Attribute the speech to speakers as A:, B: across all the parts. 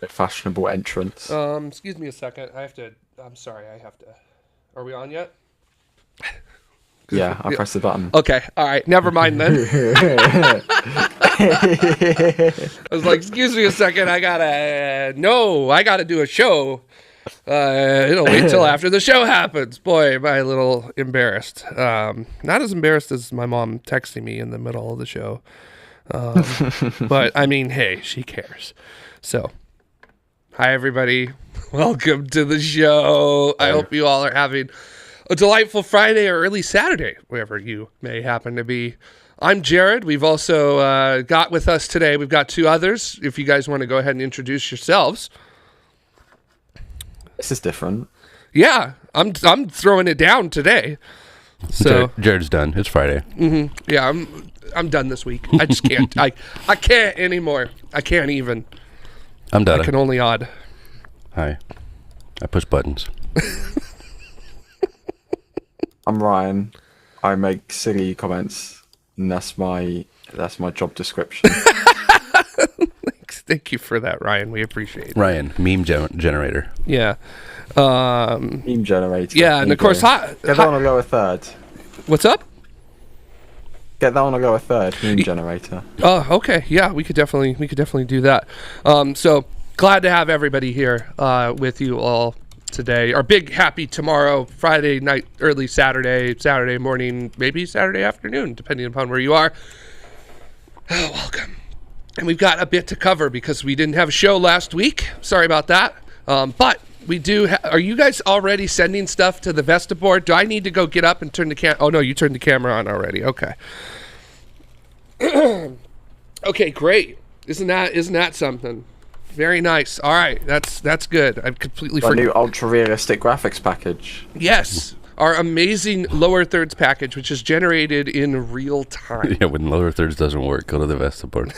A: A fashionable entrance.
B: Excuse me a second. I'm sorry. I have to. Are we on yet?
A: Yeah, I pressed the button.
B: Okay. All right. Never mind then. I was like, excuse me a second. I gotta do a show. It'll wait till after the show happens. Boy, am I a little embarrassed. Not as embarrassed as my mom texting me in the middle of the show. But I mean, hey, she cares. So, hi everybody. Welcome to the show. I hope you all are having a delightful Friday or early Saturday, wherever you may happen to be. I'm Jared. We've also got with us today, we've got two others. If you guys want to go ahead and introduce yourselves.
A: This is different.
B: Yeah, I'm throwing it down today. So
C: Jared's done. It's Friday.
B: Mm-hmm. Yeah, I'm done this week. I just can't. I can't anymore. I can't even.
C: I'm done.
B: I can only odd.
C: Hi. I push buttons.
A: I'm Ryan. I make silly comments, and that's my job description.
B: Thank you for that, Ryan. We appreciate it.
C: Ryan, meme generator.
B: Yeah.
A: Meme generator.
B: Yeah, and of course,
A: get that on a lower third.
B: What's up?
A: Get that on a lower third. Meme generator.
B: Oh, okay. Yeah, we could definitely do that. So glad to have everybody here with you all today. Our big happy tomorrow, Friday night, early Saturday morning, maybe Saturday afternoon, depending upon where you are. Oh, welcome. And we've got a bit to cover because we didn't have a show last week. Sorry about that. But we do. Are you guys already sending stuff to the Vesta board? Do I need to go get up and turn the cam? Oh no, you turned the camera on already. Okay. Okay, great. Isn't that something? Very nice. All right, that's good. I've completely
A: forgotten. New ultra realistic graphics package.
B: Yes. Our amazing lower thirds package, which is generated in real time.
C: Yeah, when lower thirds doesn't work, go to the Vesta board.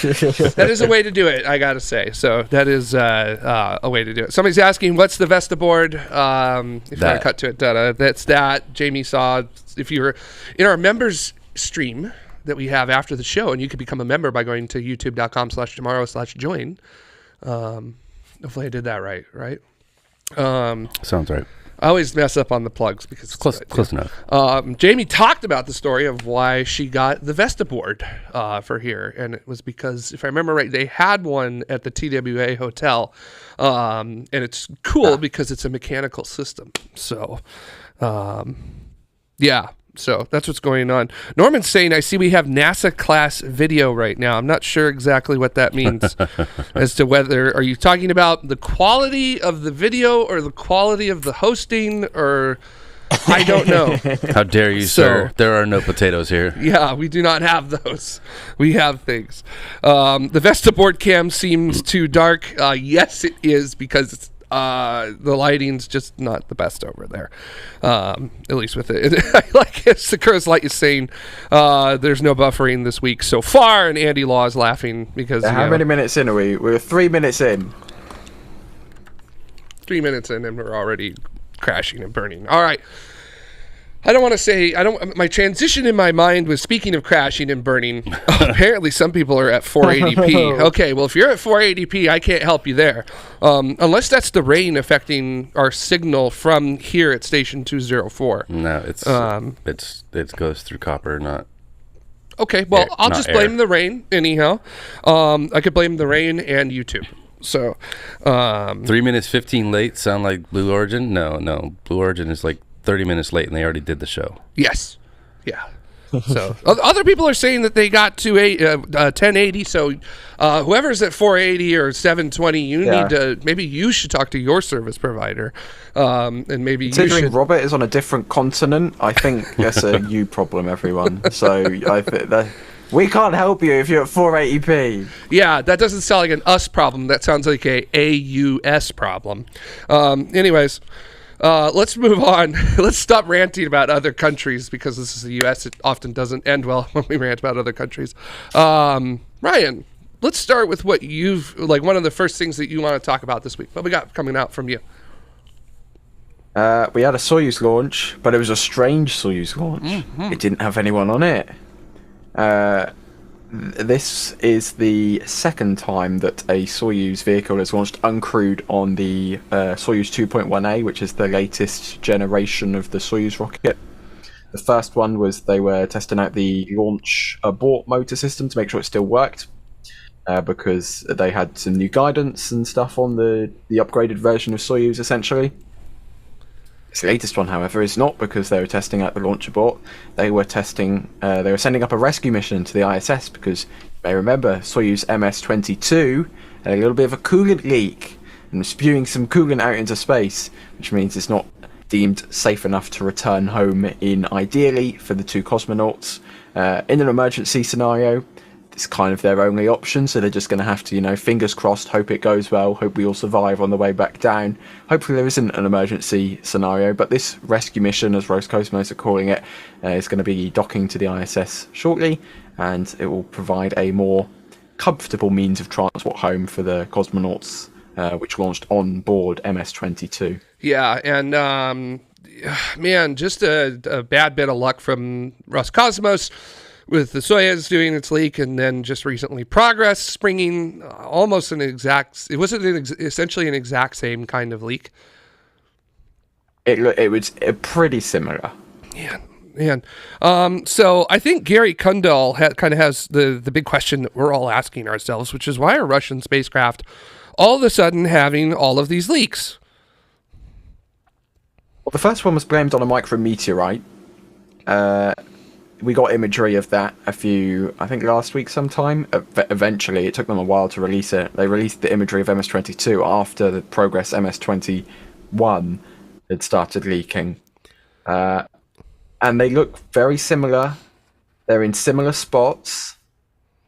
B: That is a way to do it, I gotta say. So that is a way to do it. Somebody's asking, what's the Vesta board? If you want to cut to it, that's that. Jamie saw, if you're in our members stream that we have after the show, and you can become a member by going to youtube.com/tomorrow/join. Hopefully I did that right?
C: Sounds right.
B: I always mess up on the plugs because it's
C: close enough.
B: Jamie talked about the story of why she got the Vesta board for here, and it was because, if I remember right, they had one at the TWA hotel, and it's cool because it's a mechanical system. So, yeah. So that's what's going on. Norman's saying, I see we have NASA class video right now. I'm not sure exactly what that means as to whether, are you talking about the quality of the video or the quality of the hosting, or I don't know.
C: How dare you, sir? There are no potatoes here.
B: Yeah, we do not have those. We have things. The Vesta board cam seems too dark. Yes, it is, because it's the lighting's just not the best over there, at least with it. I like it. Sakura's Light is saying there's no buffering this week so far, and Andy Law is laughing because
A: how many minutes in are we? We're 3 minutes in.
B: 3 minutes in, and we're already crashing and burning. All right. My transition in my mind was, speaking of crashing and burning, apparently some people are at 480p. Okay, well, if you're at 480p, I can't help you there. Unless that's the rain affecting our signal from here at station 204.
C: No, it goes through copper, not...
B: Okay, well, I'll just blame the rain anyhow. I could blame the rain and YouTube. So,
C: 3 minutes 15 late sound like Blue Origin? No. Blue Origin is like 30 minutes late, and they already did the show.
B: Yes. Yeah. So other people are saying that they got to 1080. So whoever's at 480 or 720, need to, maybe you should talk to your service provider, and maybe
A: considering Robert is on a different continent, I think that's a you problem, everyone. So I think that we can't help you if you're at 480p.
B: Yeah, that doesn't sound like an us problem. That sounds like a AUS problem. Anyways. Let's move on. Let's stop ranting about other countries, because this is the U.S. It often doesn't end well when we rant about other countries. Ryan, let's start with what one of the first things that you want to talk about this week. What we got coming out from you?
A: We had a Soyuz launch, but it was a strange Soyuz launch. Mm-hmm. It didn't have anyone on it. this is the second time that a Soyuz vehicle has launched uncrewed on the Soyuz 2.1A, which is the latest generation of the Soyuz rocket. The first one was they were testing out the launch abort motor system to make sure it still worked, because they had some new guidance and stuff on the upgraded version of Soyuz, essentially. This latest one, however, is not, because they were testing out the launch abort. They were sending up a rescue mission to the ISS, because you may remember Soyuz MS-22 had a little bit of a coolant leak and was spewing some coolant out into space, which means it's not deemed safe enough to return home in, ideally, for the two cosmonauts. In an emergency scenario, it's kind of their only option, so they're just going to have to, fingers crossed, hope it goes well, hope we all survive on the way back down. Hopefully there isn't an emergency scenario, but this rescue mission, as Roscosmos are calling it, is going to be docking to the ISS shortly, and it will provide a more comfortable means of transport home for the cosmonauts, which launched on board MS-22.
B: Yeah, and man, just a bad bit of luck from Roscosmos with the Soyuz doing its leak, and then just recently Progress springing almost essentially an exact same kind of leak.
A: It was pretty similar.
B: Man. So I think Gary Kundal kind of has the big question that we're all asking ourselves, which is, why are Russian spacecraft all of a sudden having all of these leaks?
A: Well, the first one was blamed on a micrometeorite. We got imagery of that I think last week sometime. Eventually, it took them a while to release it. They released the imagery of MS-22 after the Progress MS-21 had started leaking. And they look very similar. They're in similar spots.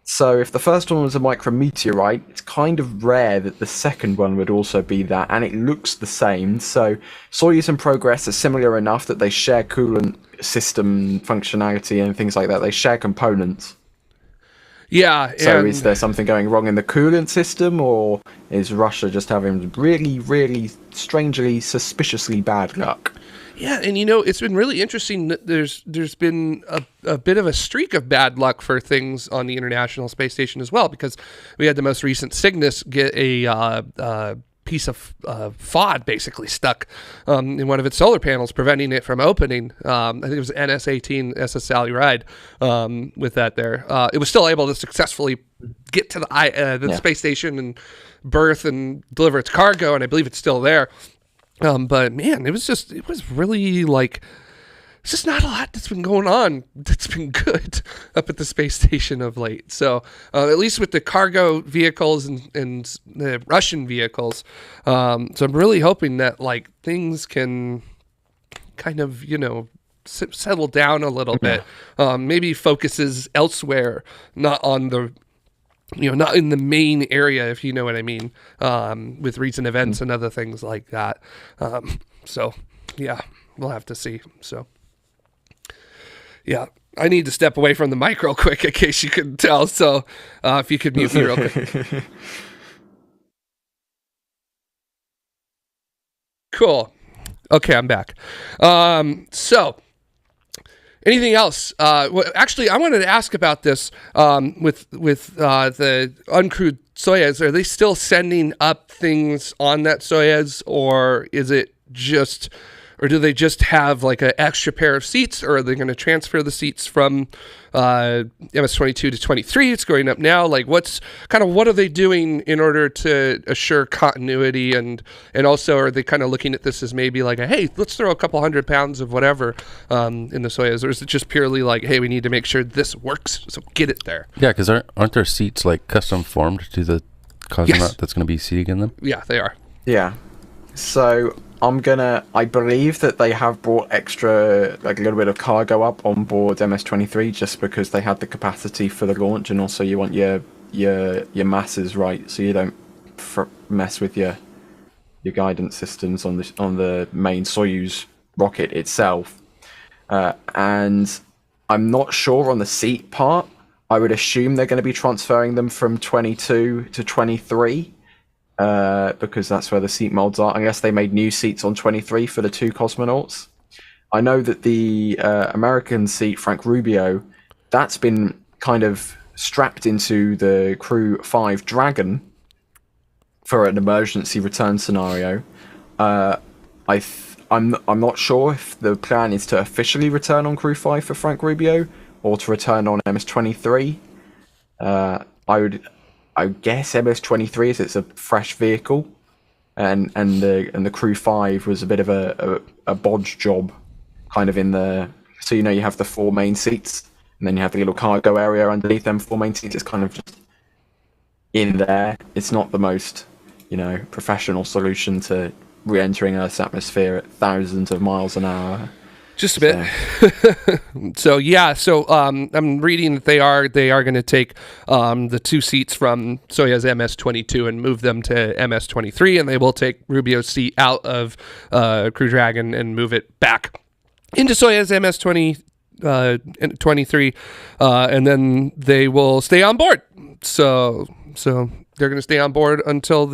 A: So if the first one was a micrometeorite, it's kind of rare that the second one would also be that, and it looks the same. So Soyuz and Progress are similar enough that they share coolant system functionality and things like that. They share components.
B: Yeah.
A: So is there something going wrong in the coolant system, or is Russia just having really, really strangely, suspiciously bad luck?
B: Yeah, and it's been really interesting that there's been a bit of a streak of bad luck for things on the International Space Station as well, because we had the most recent Cygnus get a piece of FOD basically stuck in one of its solar panels, preventing it from opening. I think it was NS-18 SS Sally Ride with that there. It was still able to successfully get to the space station and berth and deliver its cargo, and I believe it's still there. But man, it was really like, it's just not a lot that's been going on that's been good up at the space station of late. So at least with the cargo vehicles and the Russian vehicles, so I'm really hoping that like things can kind of settle down a little bit. Maybe focuses elsewhere, not on the not in the main area, if you know what I mean, with recent events and other things like that. So, yeah, we'll have to see. So, yeah, I need to step away from the mic real quick in case you couldn't tell. So, if you could mute me real quick. Cool. Okay, I'm back. So, anything else? Well, actually, I wanted to ask about this with the uncrewed Soyuz. Are they still sending up things on that Soyuz, or is it just, or do they just have like an extra pair of seats, or are they going to transfer the seats from MS-22 to 23? It's going up now. Like, what are they doing in order to assure continuity, and also are they kind of looking at this as maybe like hey, let's throw a couple 100 pounds of whatever in the Soyuz, or is it just purely like, hey, we need to make sure this works, so get it there?
C: Yeah, because aren't there seats like custom formed to the cosmonaut that's going to be seating in them?
B: Yeah, they are.
A: Yeah. So I believe that they have brought extra, like a little bit of cargo up on board MS-23 just because they had the capacity for the launch, and also you want your masses right, so you don't mess with your guidance systems on the main Soyuz rocket itself. And I'm not sure on the seat part. I would assume they're going to be transferring them from 22 to 23. Because that's where the seat molds are, unless they made new seats on 23 for the two cosmonauts. I know that the American seat, Frank Rubio, that's been kind of strapped into the Crew 5 Dragon for an emergency return scenario. I'm not sure if the plan is to officially return on Crew 5 for Frank Rubio or to return on MS-23. I would guess MS-23 is it's a fresh vehicle, and the Crew 5 was a bit of a bodge job, kind of in the. So you have the 4 main seats, and then you have the little cargo area underneath them 4 main seats. It's kind of just in there. It's not the most professional solution to re-entering Earth's atmosphere at thousands of miles an hour.
B: Just a bit. So I'm reading that they are going to take the 2 seats from Soyuz MS-22 and move them to MS-23, and they will take Rubio's seat out of Crew Dragon and move it back into Soyuz MS-23, and then they will stay on board. So they're going to stay on board until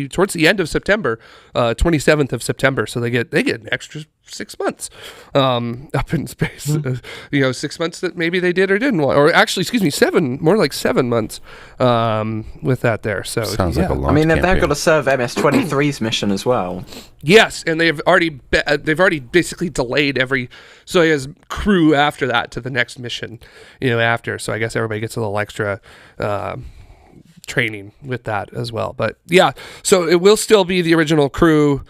B: towards the end of September, 27th of September. So they get an extra 6 months up in space. 6 months that maybe they did or didn't want, or actually, 7, more like 7 months with that there. So
C: sounds like a long.
A: They've got to serve MS-23's mission as well.
B: Yes, and they've already basically delayed every Soyuz crew after that to the next mission. After. So I guess everybody gets a little extra. Training with that as well, but so it will still be the original crew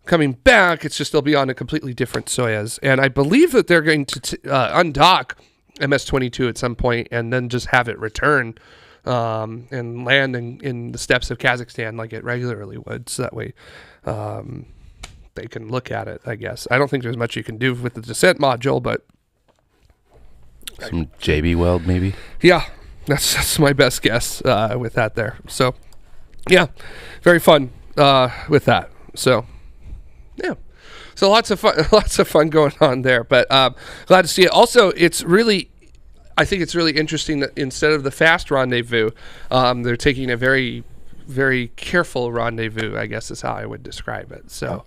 B: coming back. It's just they'll be on a completely different Soyuz, and I believe that they're going to undock MS-22 at some point and then just have it return and land in the steppes of Kazakhstan like it regularly would, so that way they can look at it. I guess I don't think there's much you can do with the descent module, but
C: some JB weld maybe.
B: Yeah. That's my best guess with that there. So, very fun with that. So, so lots of fun going on there. But glad to see it. Also, I think it's really interesting that instead of the fast rendezvous, they're taking a very, very careful rendezvous, I guess is how I would describe it. So,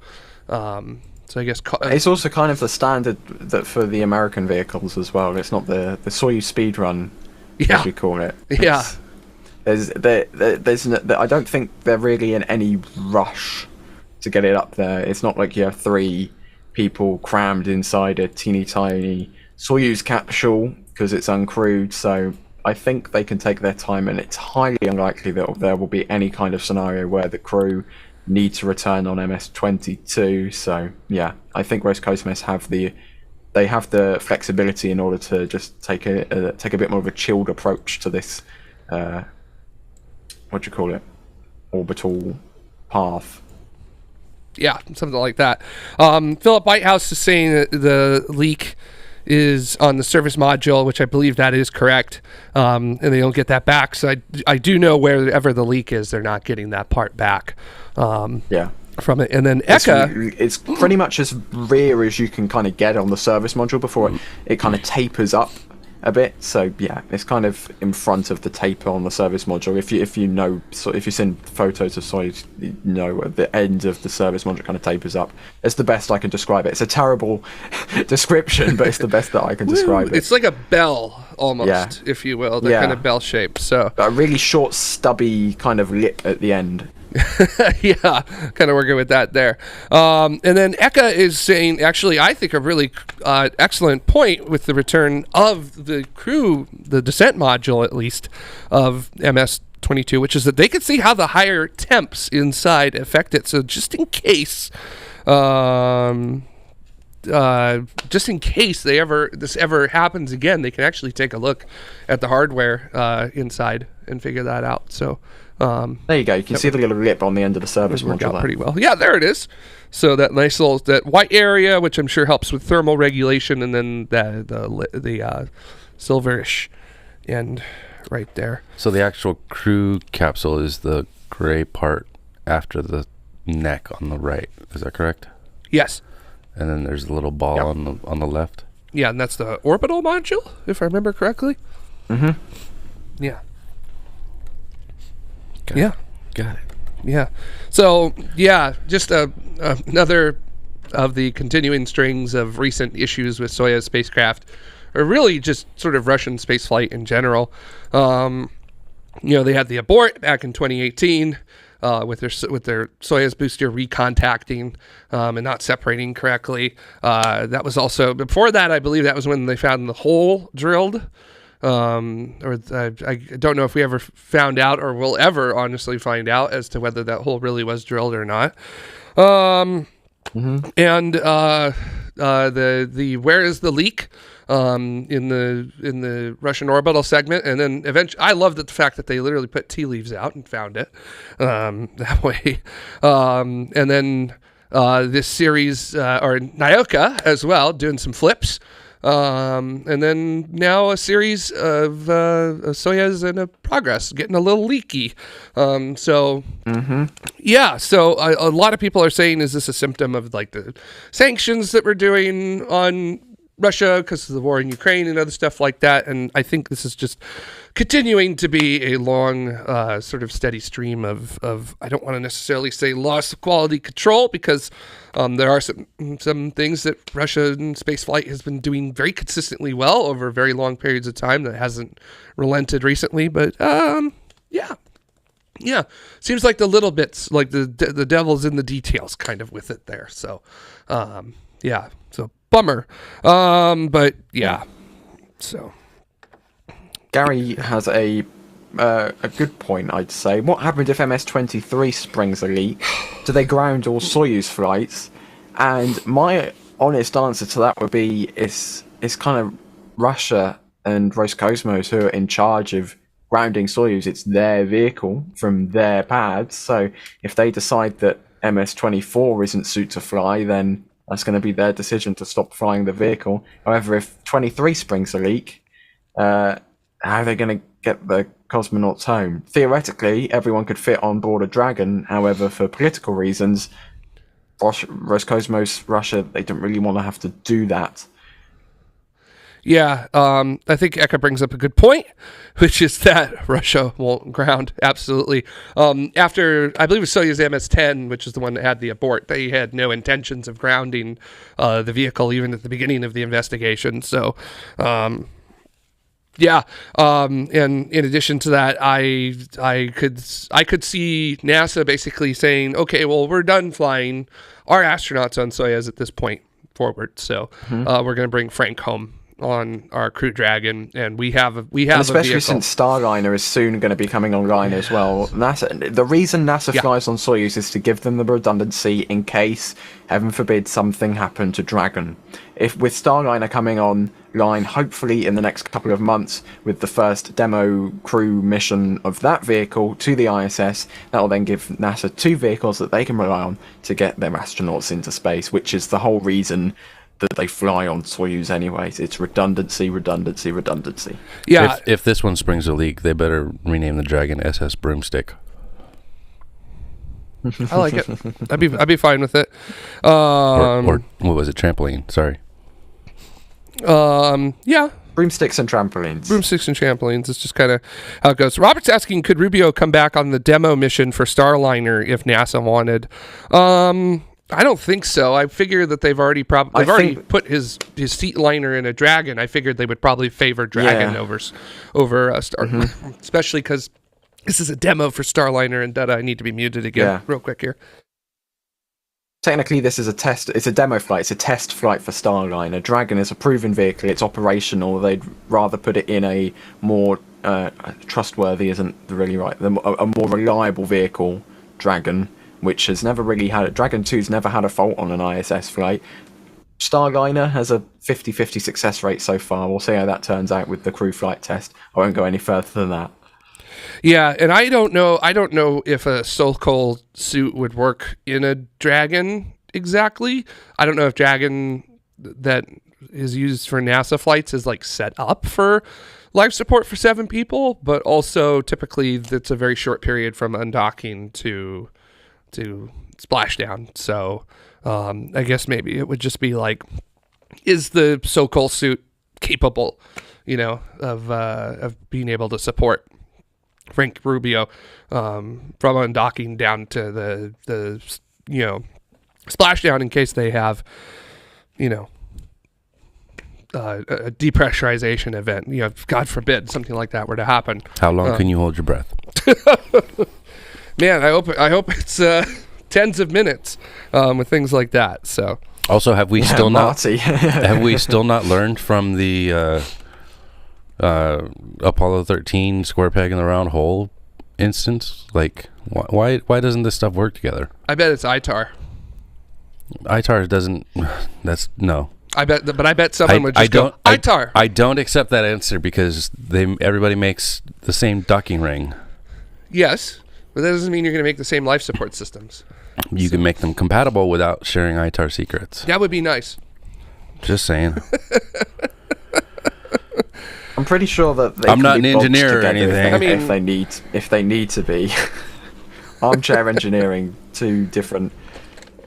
B: I guess
A: it's also kind of the standard that for the American vehicles as well. It's not the Soyuz speed run. As we call it. I don't think they're really in any rush to get it up there. It's not like you have 3 people crammed inside a teeny tiny Soyuz capsule because it's uncrewed. So I think they can take their time, and it's highly unlikely that there will be any kind of scenario where the crew need to return on MS-22. So I think Roscosmos have the flexibility in order to just take a bit more of a chilled approach to this, orbital path.
B: Yeah, something like that. Philip Whitehouse is saying that the leak is on the service module, which I believe that is correct, and they don't get that back. So I do know wherever the leak is, they're not getting that part back. From it, and then Eka,
A: it's pretty much as rear as you can kind of get on the service module before it kind of tapers up a bit. So it's kind of in front of the taper on the service module. If you've seen photos of Soyuz, at the end of the service module kind of tapers up. It's the best I can describe it. It's a terrible description, but it's the best that I can describe it.
B: It's like a bell almost, if you will, kind of bell shape. So
A: a really short, stubby kind of lip at the end.
B: Kind of working with that there. And then Eka is saying, actually, I think a really excellent point with the return of the crew, the descent module at least, of MS-22, which is that they can see how the higher temps inside affect it. So just in case this ever happens again, they can actually take a look at the hardware inside and figure that out. So
A: there you go. You can see the little lip on the end of the service module.
B: Out pretty well. Yeah, there it is. So that nice little that white area, which I'm sure helps with thermal regulation, and then the silverish end right there.
C: So the actual crew capsule is the gray part after the neck on the right. Is that correct?
B: Yes.
C: And then there's a little ball on the left.
B: Yeah, and that's the orbital module, if I remember correctly.
A: Mm-hmm.
B: Yeah.
C: Got it.
B: Yeah. So, just another of the continuing strings of recent issues with Soyuz spacecraft or really just sort of Russian spaceflight in general. They had the abort back in 2018 with their Soyuz booster recontacting and not separating correctly. That was also before that. I believe that was when they found the hole drilled. I don't know if we ever found out or will ever honestly find out as to whether that hole really was drilled or not. And the where is the leak in the Russian orbital segment, and then eventually I love the fact that they literally put tea leaves out and found it that way. And then this series or Nyoka as well doing some flips. And then now a series of Soyuz and a Progress getting a little leaky. So a lot of people are saying, is this a symptom of like the sanctions that we're doing on Russia because of the war in Ukraine and other stuff like that? And I think this is just continuing to be a long sort of steady stream of I don't want to necessarily say loss of quality control, because there are some things that Russian spaceflight has been doing very consistently well over very long periods of time that hasn't relented recently. But yeah, seems like the little bits, like the devil's in the details kind of with it there. So so bummer. But yeah, so.
A: Gary has a good point, I'd say. What happened if MS-23 springs a leak? Do they ground all Soyuz flights? And my honest answer to that would be it's kind of Russia and Roscosmos who are in charge of grounding Soyuz. It's their vehicle from their pads. So if they decide that MS-24 isn't suit to fly, then that's going to be their decision to stop flying the vehicle. However, if 23 springs a leak, how are they going to get the cosmonauts home? Theoretically, everyone could fit on board a Dragon. However, for political reasons, Roscosmos, Russia, they don't really want to have to do that.
B: Yeah, I think Eka brings up a good point, which is that Russia won't ground. Absolutely. After, I believe it was Soyuz MS-10, which is the one that had the abort, they had no intentions of grounding the vehicle even at the beginning of the investigation. So, and in addition to that, I could see NASA basically saying, okay, well, we're done flying our astronauts on Soyuz at this point forward. So we're going to bring Frank home on our Crew Dragon, and we have and
A: especially since Starliner is soon going to be coming online as well. The reason NASA flies on Soyuz is to give them the redundancy in case, heaven forbid, something happened to Dragon. If with Starliner coming online, hopefully in the next couple of months, with the first demo crew mission of that vehicle to the ISS, that will then give NASA 2 vehicles that they can rely on to get their astronauts into space, which is the whole reason that they fly on Soyuz anyways. It's redundancy.
B: Yeah.
C: If this one springs a leak, they better rename the Dragon SS Broomstick.
B: I like it. I'd be fine with it.
C: Or what was it? Trampoline. Sorry.
B: Yeah.
A: Broomsticks and trampolines.
B: Broomsticks and trampolines. It's just kind of how it goes. Robert's asking, could Rubio come back on the demo mission for Starliner if NASA wanted? I don't think so. I figure that they've already put his seat liner in a Dragon. I figured they would probably favor Dragon over Star, especially because this is a demo for Starliner, and I need to be muted again real quick here.
A: Technically, this is a test. It's a demo flight. It's a test flight for Starliner. Dragon is a proven vehicle. It's operational. They'd rather put it in a more trustworthy, isn't really right, a more reliable vehicle, Dragon, which has never really had Dragon 2's never had a fault on an ISS flight. Starliner has a 50-50 success rate so far. We'll see how that turns out with the crew flight test. I won't go any further than that.
B: Yeah, and I don't know if a Sokol suit would work in a Dragon exactly. I don't know if Dragon that is used for NASA flights is like set up for life support for 7 people, but also typically it's a very short period from undocking to splashdown. So I guess maybe it would just be like, is the Sokol suit capable, of being able to support Frank Rubio from undocking down to the splashdown in case they have, a depressurization event. God forbid something like that were to happen.
C: How long can you hold your breath?
B: Man, I hope it's tens of minutes with things like that. So
C: also, have we still
A: Marty.
C: have we still not learned from the Apollo 13 square peg in the round hole instance? Like, why doesn't this stuff work together?
B: I bet it's ITAR.
C: ITAR doesn't. That's no.
B: I bet someone would just go ITAR.
C: I don't accept that answer because everybody makes the same docking ring.
B: Yes, but that doesn't mean you're going to make the same life support systems.
C: You can make them compatible without sharing ITAR secrets.
B: That would be nice.
C: Just saying.
A: I'm pretty sure that they
C: I'm
A: can
C: not
A: be
C: an engineer or
A: bolted together
C: anything.
A: if they need to be. Armchair engineering two different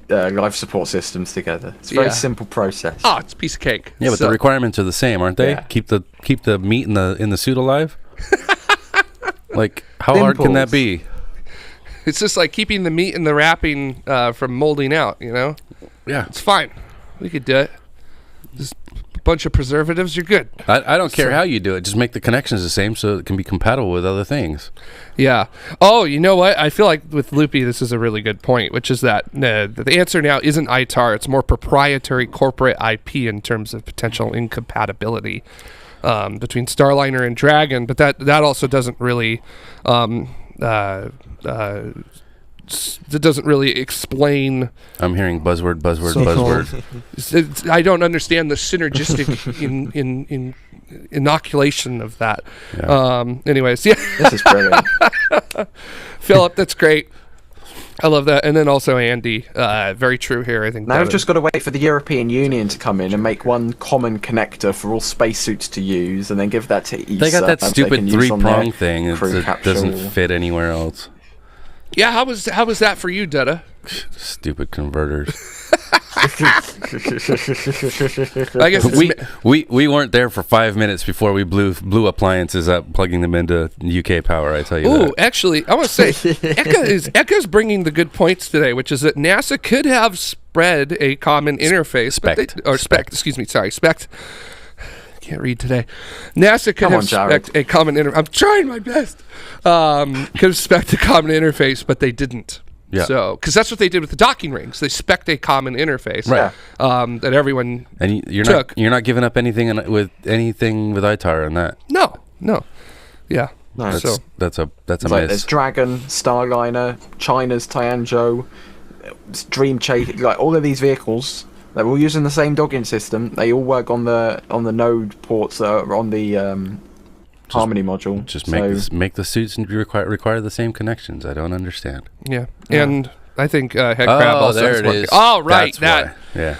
A: life support systems together. It's a very simple process.
B: Oh, it's a piece of cake.
C: Yeah, but the requirements are the same, aren't they?
A: Yeah.
C: Keep the meat in the suit alive. Like, how hard can that be?
B: It's just like keeping the meat and the wrapping from molding out.
C: Yeah,
B: It's fine. We could do it. Just a bunch of preservatives. You're good.
C: I don't care how you do it. Just make the connections the same so it can be compatible with other things.
B: Yeah. Oh, you know what? I feel like with Loopy, this is a really good point, which is that the answer now isn't ITAR. It's more proprietary corporate IP in terms of potential incompatibility between Starliner and Dragon. But that also doesn't really that doesn't really explain.
C: I'm hearing buzzword.
B: I don't understand the synergistic in inoculation of that.
C: Yeah.
B: Anyways, yeah.
A: This is brilliant.
B: Philip, that's great. I love that. And then also Andy, very true here. I think
A: Now we've just got to wait for the European Union to come in and make one common connector for all spacesuits to use, and then give that to ESA.
C: They got that stupid
A: use on their
C: three-prong thing that doesn't fit anywhere else.
B: Yeah, how was that for you, Dutta?
C: Stupid converters.
B: I guess
C: we weren't there for 5 minutes before we blew appliances up, plugging them into UK power. I tell you.
B: Ooh, actually, I want to say Eka's bringing the good points today, which is that NASA could have spread a common interface, SPECT. Can't read today. NASA could have spec'd a common interface. I'm trying my best. Could have spec'd a common interface, but they didn't.
C: Yeah.
B: So, because that's what they did with the docking rings. They spec'd a common interface,
C: right?
B: That everyone
C: you're
B: took.
C: You're not giving up anything with ITAR on that.
B: No. Yeah.
A: No.
C: That's a miss.
A: There's Dragon, Starliner, China's Tianzhou, Dream Chase, like all of these vehicles. They're all using the same docking system. They all work on the node ports that are on the Harmony module.
C: Just make the suits and require the same connections. I don't understand.
B: Yeah. And I think Headcrab also
C: there
B: is
C: it
B: working.
C: is.
B: Oh, right.
C: That's why. Yeah.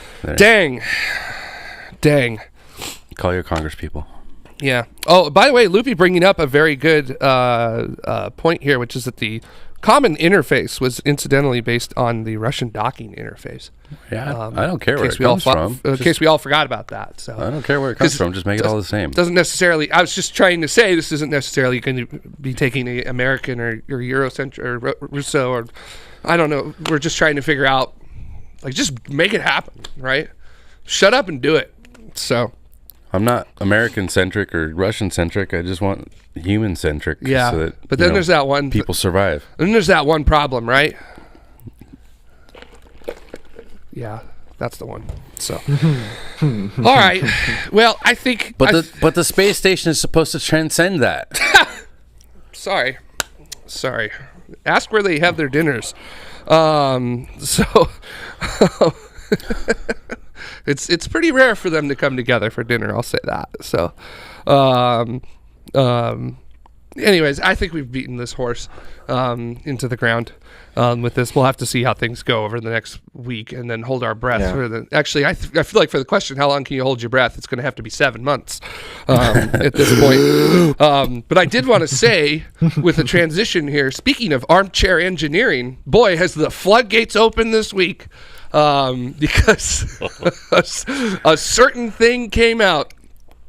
B: Dang.
C: Call your Congress people.
B: Yeah. Oh, by the way, Loopy bringing up a very good point here, which is that the common interface was incidentally based on the Russian docking interface.
C: Yeah, I don't care where it comes from.
B: In case we all forgot about that. So
C: I don't care where it comes from. Just make it all the same.
B: Doesn't necessarily. I was just trying to say this isn't necessarily going to be taking a American or Eurocentric or Russo or I don't know. We're just trying to figure out, like, just make it happen, right? Shut up and do it. So.
C: I'm not American-centric or Russian-centric. I just want human-centric.
B: Yeah,
C: so that,
B: but then there's that one...
C: People survive.
B: And then there's that one problem, right? Yeah, that's the one. So, all right. Well, I think...
C: But the space station is supposed to transcend that.
B: Sorry. Ask where they have their dinners. It's pretty rare for them to come together for dinner. I'll say that. So, anyways, I think we've beaten this horse into the ground with this. We'll have to see how things go over the next week, and then hold our breath for the. Actually, I feel like for the question, how long can you hold your breath? It's going to have to be 7 months at this point. But I did want to say, with the transition here, speaking of armchair engineering, boy, has the floodgates opened this week. Because a certain thing came out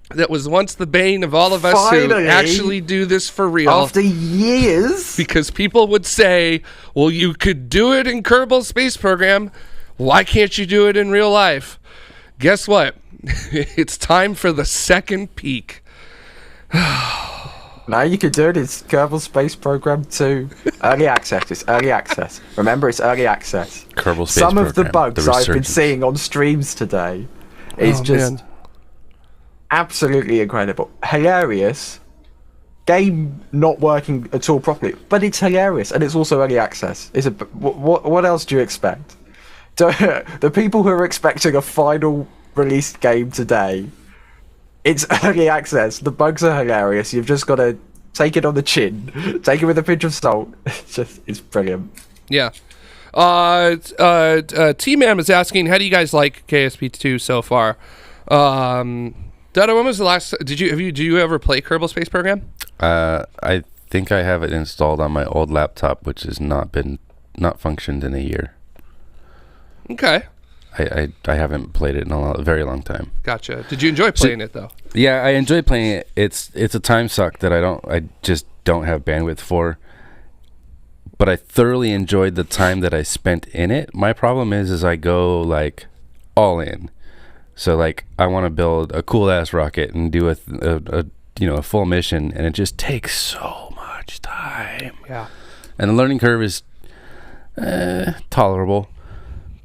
B: that was once the bane of all of us
A: Finally,
B: who actually do this for real.
A: After years.
B: Because people would say, well, you could do it in Kerbal Space Program. Why can't you do it in real life? guess what? It's time for the second peak.
A: Now you can do it. It's Kerbal Space Program 2. Early access. It's early access. Remember, it's early access.
C: Kerbal Space
A: Some of the
C: Program,
A: bugs
C: the
A: I've been
C: resurgence.
A: seeing on streams today is just absolutely incredible. Hilarious. Game not working at all properly, but it's hilarious, and it's also early access. It's what else do you expect? The people who are expecting a final released game today, it's early access. The bugs are hilarious. You've just got to take it on the chin, take it with a pinch of salt. It's brilliant.
B: Yeah. T-Man is asking, how do you guys like KSP2 so far? Dada, when was the last? Did you ever play Kerbal Space Program?
C: I think I have it installed on my old laptop, which has not functioned in a year.
B: Okay.
C: I haven't played it in a very long time.
B: Gotcha. Did you enjoy playing it though?
C: Yeah, I enjoy playing it. It's a time suck that I just don't have bandwidth for. But I thoroughly enjoyed the time that I spent in it. My problem is I go like all in. So like I want to build a cool ass rocket and do a full mission, and it just takes so much time.
B: Yeah.
C: And the learning curve is tolerable,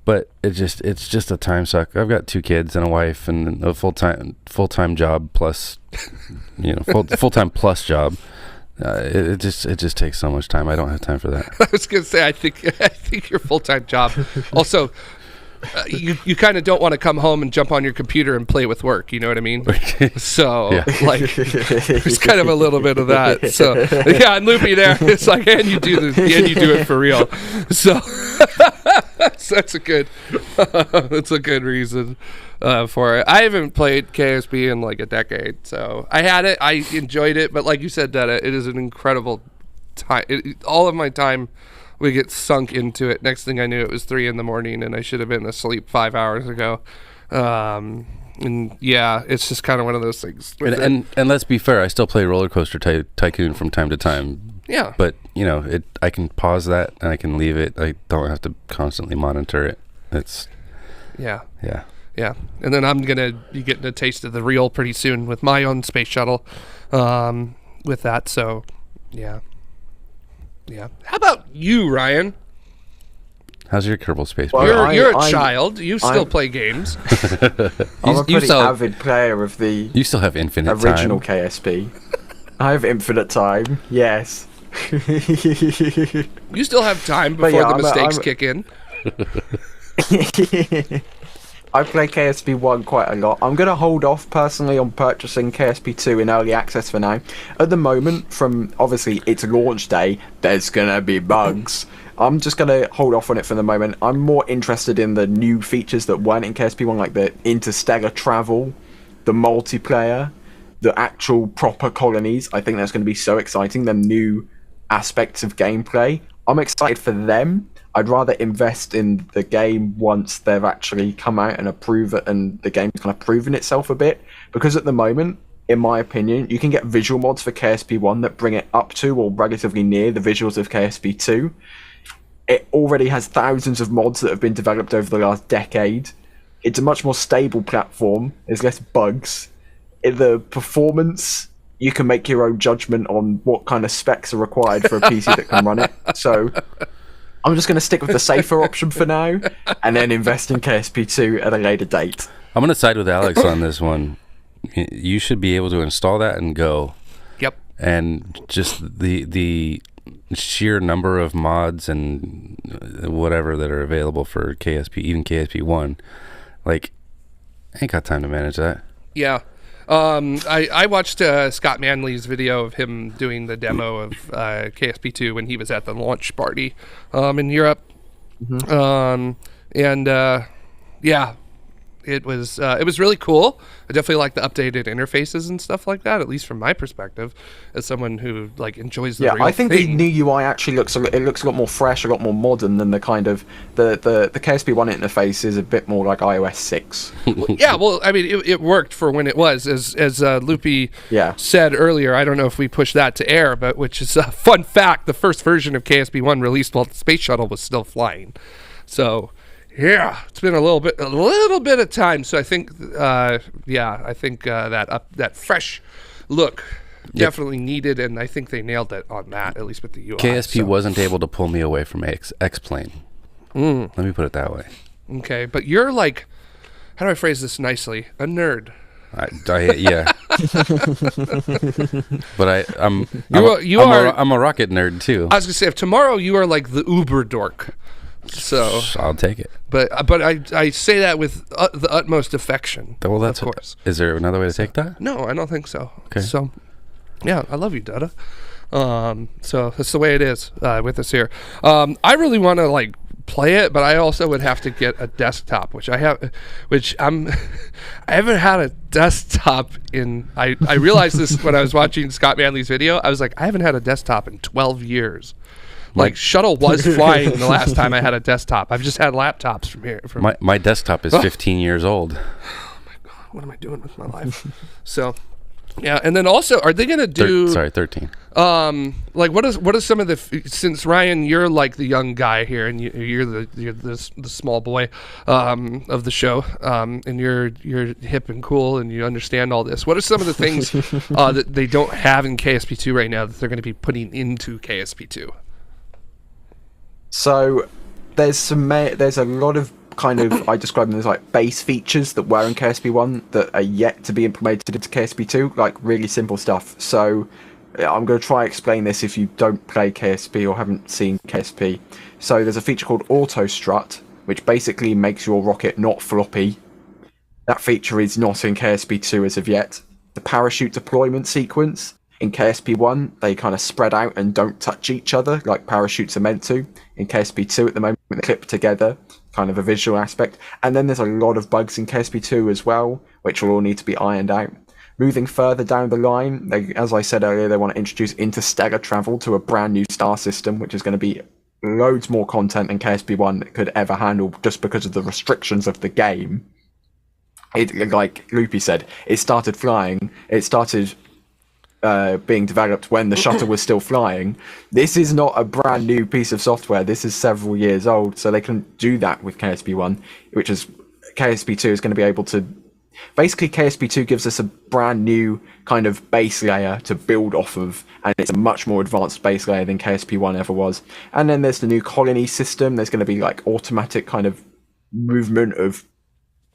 C: but it's just a time suck. I've got 2 kids and a wife and a full-time job plus full-time plus job. It just takes so much time. I don't have time for that.
B: I was gonna say I think your full-time job also. You kind of don't want to come home and jump on your computer and play with work, you know what I mean? So, like, there's kind of a little bit of that. So, yeah, and Loopy there, it's like, and you do it for real. So, that's a good reason for it. I haven't played KSP in like a decade, so I had it, I enjoyed it, but like you said, Dada, it is an incredible time. All of my time. We get sunk into it. Next thing I knew, it was 3 a.m, and I should have been asleep 5 hours ago. And yeah, it's just kind of one of those things.
C: And let's be fair, I still play Roller Coaster Tycoon from time to time.
B: Yeah.
C: But I can pause that and I can leave it. I don't have to constantly monitor it. It's
B: yeah.
C: Yeah.
B: And then I'm gonna be getting a taste of the real pretty soon with my own space shuttle. With that, so yeah. Yeah. How about you, Ryan?
C: How's your Kerbal Space
A: Well,
C: Program?
B: You're a child. You still play games.
A: I'm a pretty
C: still-
A: avid player of the
C: You still have infinite
A: original
C: time.
A: KSP. I have infinite time. Yes.
B: You still have time
A: But
B: before
A: yeah,
B: the
A: I'm
B: mistakes
A: a-
B: kick in.
A: I play KSP 1 quite a lot. I'm going to hold off personally on purchasing KSP 2 in early access for now. At the moment, from obviously its launch day, there's going to be bugs. I'm just going to hold off on it for the moment. I'm more interested in the new features that weren't in KSP 1, like the interstellar travel, the multiplayer, the actual proper colonies. I think that's going to be so exciting, the new aspects of gameplay. I'm excited for them. I'd rather invest in the game once they've actually come out and approve it and the game's kind of proven itself a bit. Because at the moment, in my opinion, you can get visual mods for KSP 1 that bring it up to or relatively near the visuals of KSP 2. It already has thousands of mods that have been developed over the last decade. It's a much more stable platform. There's less bugs. In the performance, you can make your own judgment on what kind of specs are required for a PC that can run it. So I'm just going to stick with the safer option for now, and then invest in KSP2 at a later date.
C: I'm going to side with Alex on this one. You should be able to install that and go.
B: Yep.
C: And just the sheer number of mods and whatever that are available for KSP, even KSP1, like, I ain't got time to manage that.
B: Yeah. I watched Scott Manley's video of him doing the demo of KSP2 when he was at the launch party in Europe. Mm-hmm. Yeah, it was really cool. I definitely like the updated interfaces and stuff like that, at least from my perspective, as someone who like enjoys the real
A: I think
B: thing.
A: the new UI actually looks a lot more fresh, a lot more modern than the kind of the KSP1 interface is a bit more like iOS 6.
B: Yeah, well, I mean, it worked for when it was, as Loopy said earlier. I don't know if we pushed that to air, but which is a fun fact: the first version of KSP1 released while the space shuttle was still flying. So, Yeah, it's been a little bit of time. So I think, that fresh look definitely needed, and I think they nailed it on that, at least with the UI.
C: KSP wasn't able to pull me away from X-Plane. Let me put it that way.
B: Okay, but you're like, how do I phrase this nicely? A nerd.
C: Yeah. But I'm a rocket nerd too.
B: I was gonna say, if tomorrow you are like the uber dork, so
C: I'll take it.
B: But I say that with the utmost affection.
C: Well, that's
B: of course.
C: Is there another way to take that?
B: No, I don't think so.
C: Okay.
B: So, yeah, I love you, Dada. So that's the way it is with us here. I really want to like play it, but I also would have to get a desktop, I haven't had a desktop in. I realized this when I was watching Scott Manley's video. I was like, I haven't had a desktop in 12 years. Like shuttle was flying the last time I had a desktop. I've just had laptops from here.
C: My desktop is 15 years old.
B: Oh my god, what am I doing with my life? So, yeah, and then also, are they gonna do?
C: 13.
B: Like what is some of the since Ryan, you're like the young guy here, and you're the small boy of the show, and you're hip and cool, and you understand all this. What are some of the things that they don't have in KSP2 right now that they're going to be putting into KSP2?
A: So there's a lot of kind of, I describe them as like base features that were in KSP1 that are yet to be implemented into KSP2, like really simple stuff. So I'm going to try and explain this if you don't play KSP or haven't seen KSP. So there's a feature called Auto Strut, which basically makes your rocket not floppy. That feature is not in KSP2 as of yet. The parachute deployment sequence, in KSP1, they kind of spread out and don't touch each other like parachutes are meant to. In KSP2 at the moment, they clip together, kind of a visual aspect. And then there's a lot of bugs in KSP2 as well, which will all need to be ironed out. Moving further down the line, as I said earlier, they want to introduce interstellar travel to a brand new star system, which is going to be loads more content than KSP1 could ever handle just because of the restrictions of the game. Like Loopy said, it started flying. It started being developed when the shuttle was still flying. This is not a brand new piece of software. This is several years old, so they can do that with KSP1, which is KSP2 is going to be able to. Basically, KSP2 gives us a brand new kind of base layer to build off of, and it's a much more advanced base layer than KSP1 ever was. And then there's the new colony system. There's going to be like automatic kind of movement of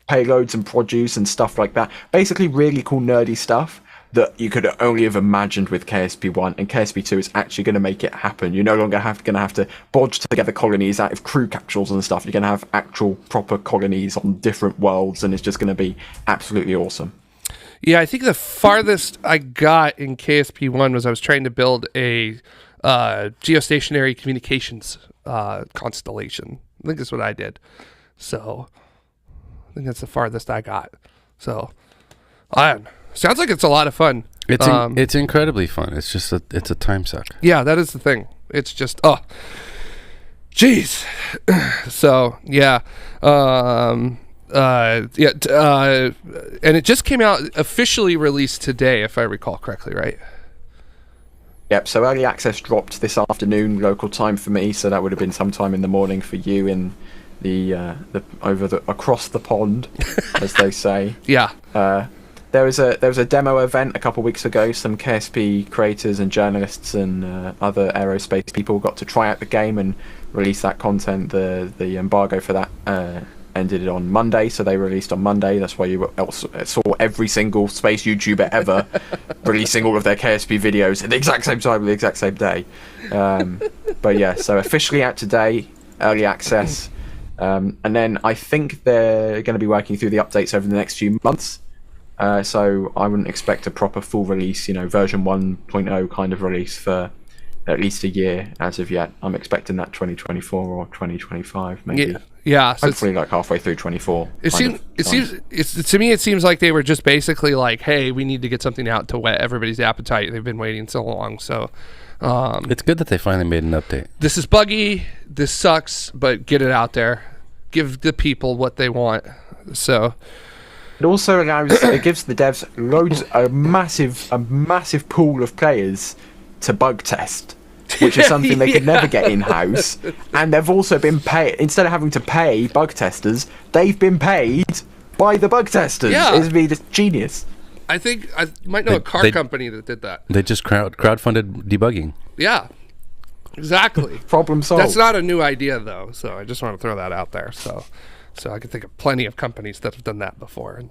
A: payloads and produce and stuff like that. Basically, really cool nerdy stuff that you could only have imagined with KSP1, and KSP2 is actually going to make it happen. You're no longer going to have to bodge together colonies out of crew capsules and stuff. You're going to have actual proper colonies on different worlds, and it's just going to be absolutely awesome.
B: Yeah, I think the farthest I got in KSP1 was I was trying to build a geostationary communications constellation. I think that's what I did. So I think that's the farthest I got. So sounds like it's a lot of fun.
C: It's incredibly fun. It's just it's a time suck.
B: Yeah, that is the thing. It's just jeez. So yeah, and it just came out officially released today, if I recall correctly, right?
A: Yep. So early access dropped this afternoon local time for me. So that would have been sometime in the morning for you in the across the pond, as they say.
B: Yeah.
A: There was a demo event a couple of weeks ago. Some KSP creators and journalists and other aerospace people got to try out the game and release that content. The embargo for that ended on Monday, so they released on Monday. That's why you saw every single space YouTuber ever releasing all of their KSP videos at the exact same time, the exact same day. But yeah, so officially out today, early access, and then I think they're going to be working through the updates over the next few months. So I wouldn't expect a proper full release, version 1.0 kind of release for at least a year as of yet. I'm expecting that 2024 or 2025 maybe.
B: Yeah. So
A: hopefully like halfway through 24.
B: To me it seems like they were just basically like, hey, we need to get something out to whet everybody's appetite. They've been waiting so long. So
C: it's good that they finally made an update.
B: This is buggy. This sucks, but get it out there. Give the people what they want. So
A: it also it gives the devs a massive pool of players to bug test. which is something they could never get in-house. And they've also been paid, instead of having to pay bug testers, they've been paid by the bug testers.
B: Yeah.
A: It's been just genius.
B: I think you might know a car company that did that.
C: They just crowdfunded debugging.
B: Yeah, exactly.
A: Problem solved.
B: That's not a new idea, though, so I just want to throw that out there. So I can think of plenty of companies that have done that before, and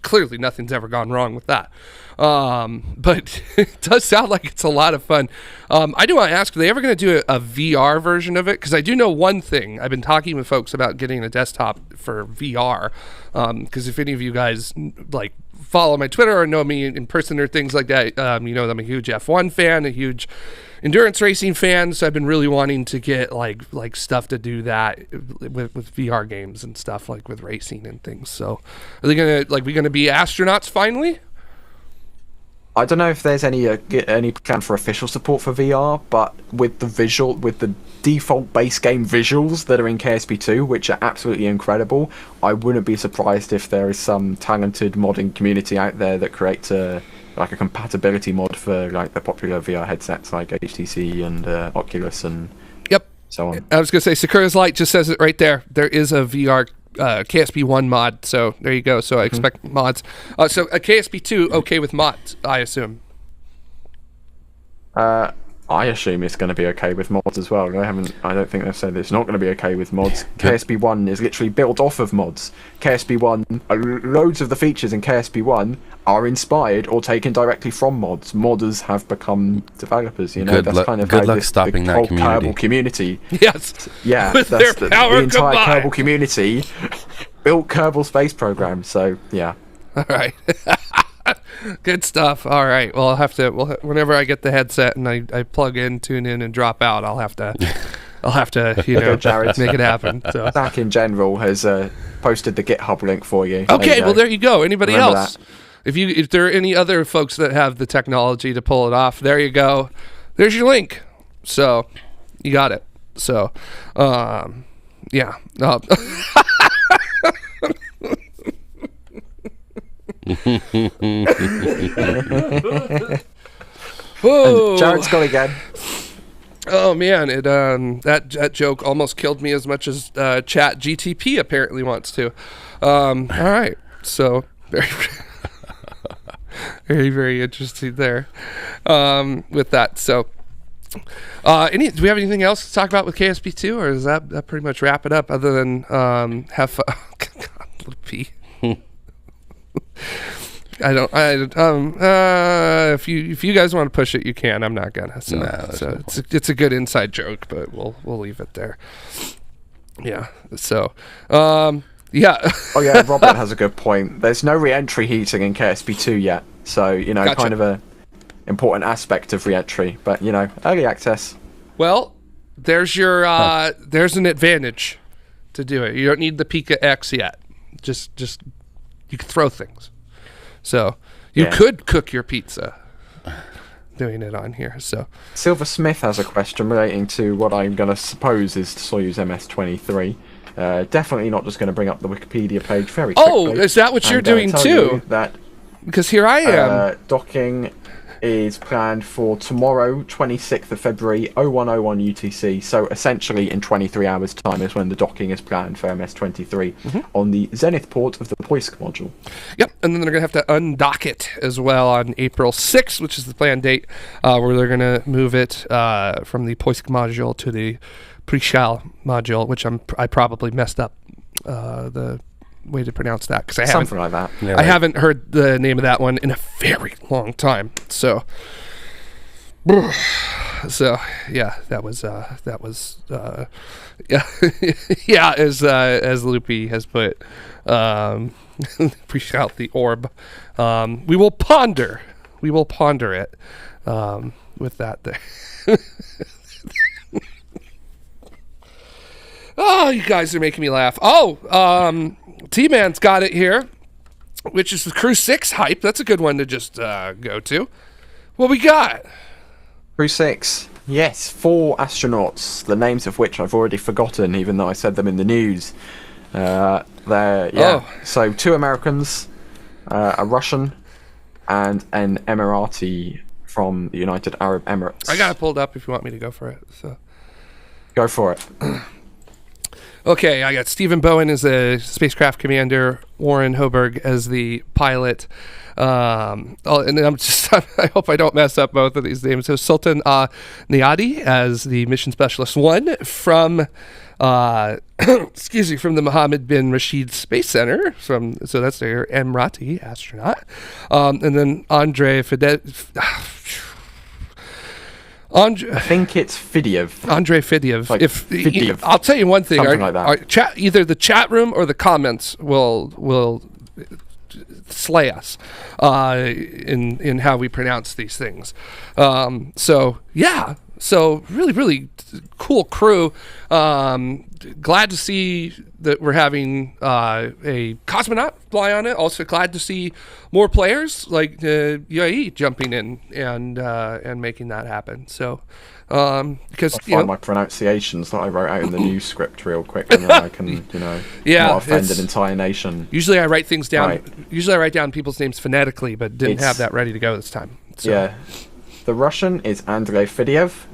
B: clearly nothing's ever gone wrong with that. But it does sound like it's a lot of fun. I do want to ask, are they ever going to do a VR version of it? Because I do know one thing. I've been talking with folks about getting a desktop for VR, because if any of you guys like follow my Twitter or know me in person or things like that, you know that I'm a huge F1 fan, a huge endurance racing fan, so I've been really wanting to get like stuff to do that with VR games and stuff, like with racing and things. So are they gonna be astronauts finally?
A: I don't know if there's any plan for official support for VR, but with the default base game visuals that are in KSP2, which are absolutely incredible, I wouldn't be surprised if there is some talented modding community out there that creates a compatibility mod for like the popular VR headsets like HTC and Oculus and so on.
B: I was gonna say Sakura's Light just says it right there. There is a VR KSP1 mod, so there you go. So I expect mods. So a KSP2 okay with mods, I assume.
A: I assume it's going to be okay with mods as well. I don't think they've said it's not going to be okay with mods. KSP1 is literally built off of mods. KSP1, loads of the features in KSP1 are inspired or taken directly from mods. Modders have become developers. You know,
C: Good luck stopping that
A: Kerbal community.
B: Yes.
A: Yeah,
B: With
A: that's
B: their power
A: the entire
B: combined.
A: Kerbal community built Kerbal Space Program. So yeah.
B: All right. Good stuff. All right. Well, I'll have to. Whenever I get the headset and I plug in, tune in, and drop out, I'll have to.
A: Jared.
B: Make it happen. So.
A: Zach in general has posted the GitHub link for you.
B: Okay. Well, there you go. Anybody
A: Remember
B: else?
A: that.
B: If there are any other folks that have the technology to pull it off, there you go. There's your link. So you got it. So, yeah.
A: And Jared's got again.
B: Oh man, that joke almost killed me as much as Chat GTP apparently wants to. All right, so very, very, very interesting there with that. So, do we have anything else to talk about with KSP2, or does that pretty much wrap it up? Other than have fun. God, little P. If you guys want to push it, you can. I'm not gonna. So,
C: no
B: it's a good inside joke, but we'll leave it there. Yeah. So, yeah.
A: Oh yeah, Robert has a good point. There's no re-entry heating in KSP2 yet, so
B: Gotcha.
A: kind of a important aspect of re-entry. But early access.
B: Well, there's your there's an advantage to do it. You don't need the Pika X yet. Just you can throw things. So you could cook your pizza doing it on here. So
A: Silver Smith has a question relating to what I'm going to suppose is Soyuz MS-23. Definitely not just going to bring up the Wikipedia page very quickly.
B: Oh, is that what you're doing
A: tell
B: too?
A: you that
B: because here I am.
A: Docking is planned for tomorrow, 26th of February, 0101 UTC. So essentially in 23 hours' time is when the docking is planned for MS-23 on the Zenith port of the Poisk module.
B: Yep, and then they're going to have to undock it as well on April 6th, which is the planned date, where they're going to move it from the Poisk module to the Prichal module, which I probably messed up the way to pronounce that because
A: Something like that.
C: Yeah,
B: I haven't heard the name of that one in a very long time. So yeah, that was yeah as Loopy has put, appreciate out the orb. We will ponder it with that there. Oh, you guys are making me laugh. T-Man's got it here, which is the Crew 6 hype. That's a good one to just go to. What we got?
A: Crew 6. Yes, 4 astronauts, the names of which I've already forgotten, even though I said them in the news. So 2 Americans, a Russian, and an Emirati from the United Arab Emirates.
B: I got it pulled up if you want me to go for it. So
A: Go for it.
B: okay, I got Stephen Bowen as the spacecraft commander, Warren Hoberg as the pilot. And then I hope I don't mess up both of these names. So Sultan Niadi as the mission specialist 1 from from the Mohammed bin Rashid Space Center. So that's their Emirati astronaut. And then Andre
A: I think it's Fidiev.
B: Andre Fidiev.
A: Like Fidiev.
B: I'll tell you one thing.
A: Something like that.
B: Either the chat room or the comments will slay us in how we pronounce these things. So really cool crew. Glad to see that we're having a cosmonaut fly on it. Also glad to see more players like UAE jumping in and making that happen. So because
A: I'll find my pronunciations that I wrote out in the news script real quick, and then I can not offend an entire nation.
B: Usually I write things down.
A: Right.
B: Usually I write down people's names phonetically, but didn't have that ready to go this time. So.
A: Yeah. The Russian is Andrei Fidiev,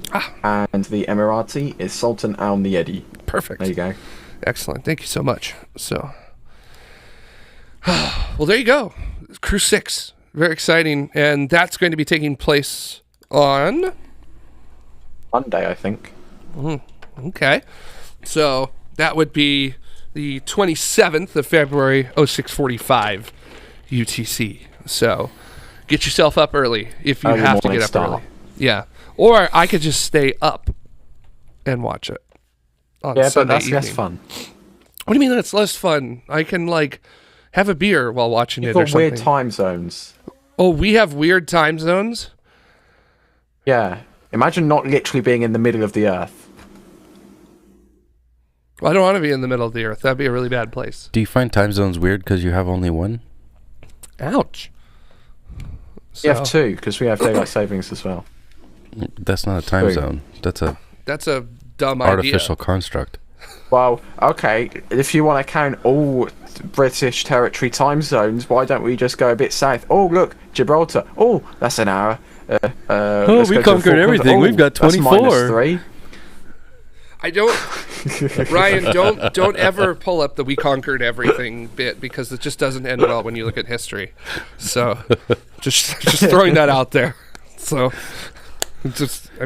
A: and the Emirati is Sultan Al Niedi.
B: Perfect.
A: There you go.
B: Excellent. Thank you so much. So, well, there you go. Crew 6. Very exciting. And that's going to be taking place on
A: Monday, I think.
B: Okay. So that would be the 27th of February, 0645 UTC. So get yourself up early if you
A: Early
B: have to
A: morning
B: get up
A: start.
B: early. Yeah. Or I could just stay up and watch it on
A: Yeah,
B: Sunday
A: but that's less
B: evening.
A: fun.
B: What do you mean that's less fun? I can have a beer while watching it
A: You've
B: or
A: got
B: something.
A: weird time zones.
B: Oh, we have weird time zones?
A: Yeah. Imagine not literally being in the middle of the earth.
B: Well, I don't want to be in the middle of the earth. That'd be a really bad place.
C: Do you find time zones weird because you have only one?
B: Ouch.
A: You have 2, because we have daylight savings as well.
C: That's not a time
A: 3.
C: zone. That's a
B: That's a dumb
C: artificial
B: idea.
C: construct.
A: Well, okay, if you want to count all British territory time zones, why don't we just go a bit south? Oh, look, Gibraltar. Oh, that's an hour. Let's
C: we
A: go to the
C: conquered everything. We've got
A: that's
C: 24.
A: -3.
B: I don't, Ryan. Don't ever pull up the "we conquered everything" bit because it just doesn't end well when you look at history. So, just throwing that out there. So,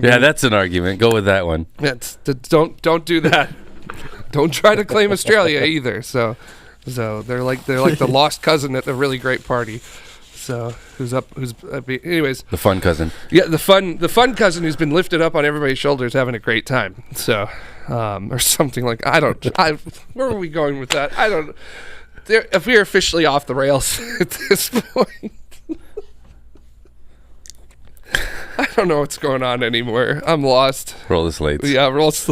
C: Yeah, that's an argument. Go with that one.
B: Don't do that. Don't try to claim Australia either. So they're like the lost cousin at the really great party. So anyways,
C: The fun cousin.
B: yeah, the fun cousin who's been lifted up on everybody's shoulders having a great time. So or something like where are we going with that? I don't. If we're officially off the rails at this point. I don't know what's going on anymore. I'm lost.
C: Roll the slates.
B: Yeah, roll. Is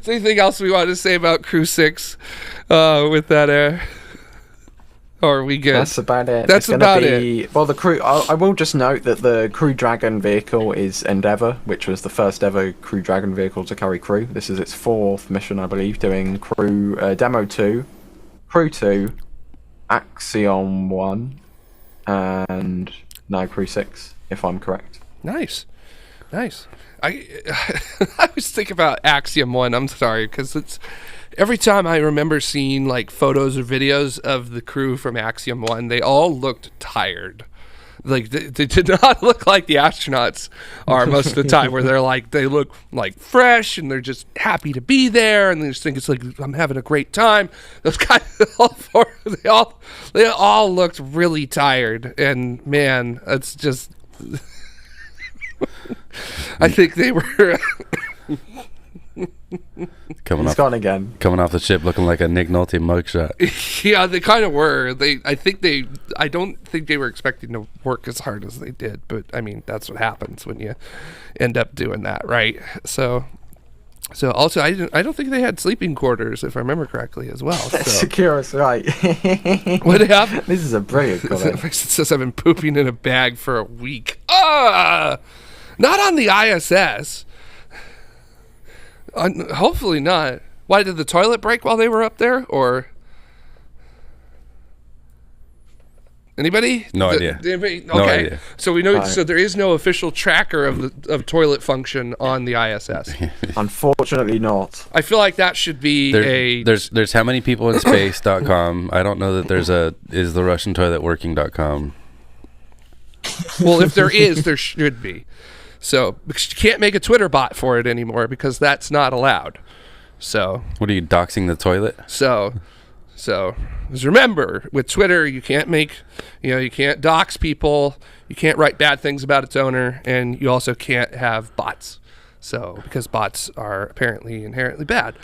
B: there anything else we want to say about Crew 6 with that air? Or are we good?
A: That's about it.
B: That's about it.
A: Well, the crew. I will just note that the Crew Dragon vehicle is Endeavour, which was the first ever Crew Dragon vehicle to carry crew. This is its 4th mission, I believe, doing crew Demo 2, Crew 2, Axiom 1, and now Crew 6, if I'm correct.
B: Nice. I always think about Axiom 1. I'm sorry, because it's every time I remember seeing like photos or videos of the crew from Axiom 1, they all looked tired. Like they did not look like the astronauts are most of the time, where they look like fresh and they're just happy to be there and they just think it's like I'm having a great time. Those guys, they all looked really tired, and man, it's just. I think they were
A: He's gone again.
C: Coming off the ship looking like a Nick Nolte mugshot.
B: yeah, they kind of were. I don't think they were expecting to work as hard as they did, but I mean, that's what happens when you end up doing that, right? So also, I don't think they had sleeping quarters, if I remember correctly, as well. So.
A: Secure us right.
B: What happened?
A: This is a brilliant comment.
B: It says I've been pooping in a bag for a week. Not on the ISS. Hopefully not. Why, did the toilet break while they were up there, or? Anybody?
C: No idea.
B: Anybody?
C: No
B: Okay.
C: idea.
B: So we know.
A: Right.
B: So there is no official tracker of toilet function on the ISS.
A: Unfortunately not.
B: I feel like that should be
C: There's how many people in space.com. I don't know that there's is the Russian toilet working.com.
B: Well, if there is, there should be. So because you can't make a Twitter bot for it anymore because that's not allowed. So
C: What are you, doxing the toilet?
B: So just remember, with Twitter, you can't you can't dox people, you can't write bad things about its owner, and you also can't have bots. So, because bots are apparently inherently bad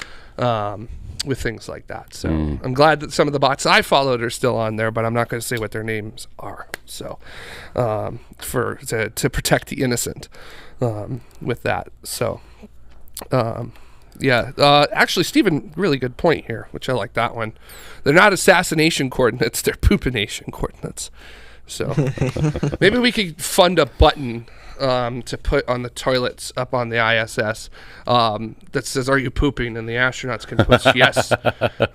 B: with things like that. So, I'm glad that some of the bots I followed are still on there, but I'm not going to say what their names are. So, to protect the innocent with that. So, actually, Stephen, really good point here, which I like that one. They're not assassination coordinates; they're poopination coordinates. So maybe we could fund a button to put on the toilets up on the ISS that says, "Are you pooping?" and the astronauts can push yes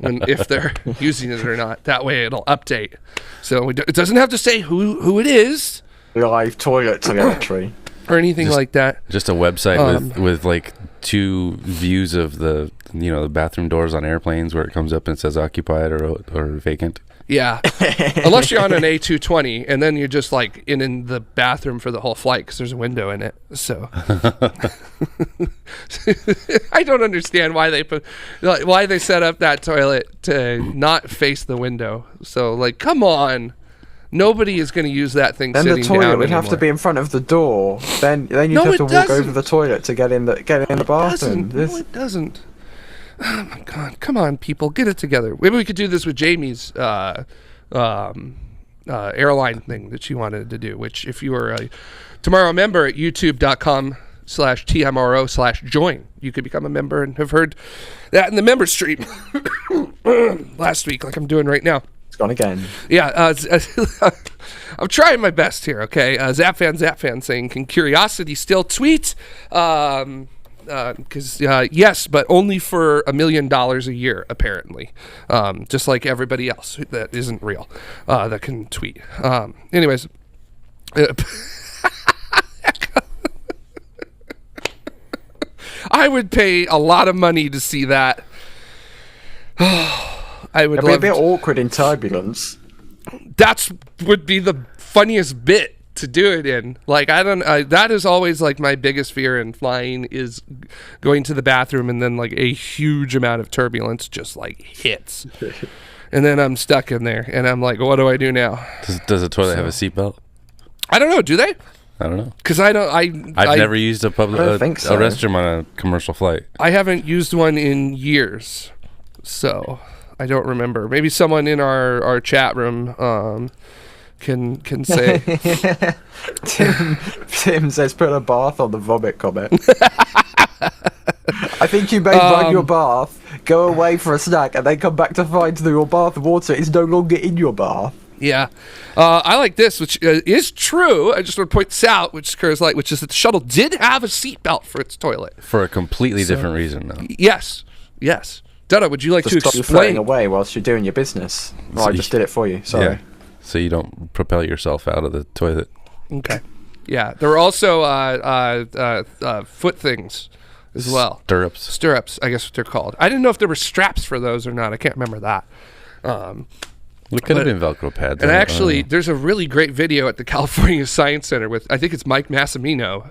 B: if they're using it or not. That way, it'll update. So it doesn't have to say who it is.
A: Live toilet telemetry.
B: Or anything like that.
C: Just a website with like 2 views of the the bathroom doors on airplanes where it comes up and says occupied or vacant.
B: Yeah, unless you're on an A220 and then you're just like in the bathroom for the whole flight because there's a window in it. So I don't understand why they set up that toilet to not face the window. So like, come on. Nobody is going to use that thing
A: Then
B: sitting
A: the toilet
B: down
A: would have to
B: anymore.
A: be in front of the door. Then you'd
B: No,
A: have
B: it
A: to walk
B: doesn't.
A: over the toilet to get in the bathroom.
B: No, it doesn't. Oh my God! Come on, people, get it together. Maybe we could do this with Jamie's airline thing that she wanted to do. Which, if you were a TMRO member at youtube.com/TMRO/join, you could become a member and have heard that in the member stream last week, like I'm doing right now.
A: It's gone again.
B: Yeah, I'm trying my best here, okay? Zapfan saying, can Curiosity still tweet? Because yes, but only for $1 million a year, apparently. Just like everybody else that isn't real that can tweet. Anyways. I would pay a lot of money to see that. I would
A: It'd be a
B: love
A: bit awkward in turbulence.
B: would be the funniest bit to do it in. Like, that is always like my biggest fear in flying is going to the bathroom and then like a huge amount of turbulence just like hits. And then I'm stuck in there and I'm like, what do I do now?
C: Does a toilet have a seatbelt?
B: I don't know. Do they?
C: I don't know.
B: Because I've
C: never used a public
A: I don't think so.
C: a restroom on a commercial flight.
B: I haven't used one in years. So I don't remember. Maybe someone in our chat room can say.
A: Tim says put a bath on the vomit comment. I think you may run your bath, go away for a snack, and then come back to find that your bath water is no longer in your bath.
B: Yeah. I like this, which is true. I just want to point this out, which is that the shuttle did have a seatbelt for its toilet.
C: For a completely different reason, though.
B: Yes. Dada, would you like to
A: Stop you floating
B: explain?
A: away whilst you're doing your business. Oh,
C: So
A: I just did it for you. Sorry.
C: Yeah. So you don't propel yourself out of the toilet.
B: Okay. Yeah. There were also foot things as well.
C: Stirrups.
B: I guess what they're called. I didn't know if there were straps for those or not. I can't remember that.
C: It could have been Velcro pads.
B: And actually, there's a really great video at the California Science Center with, I think it's Mike Massimino,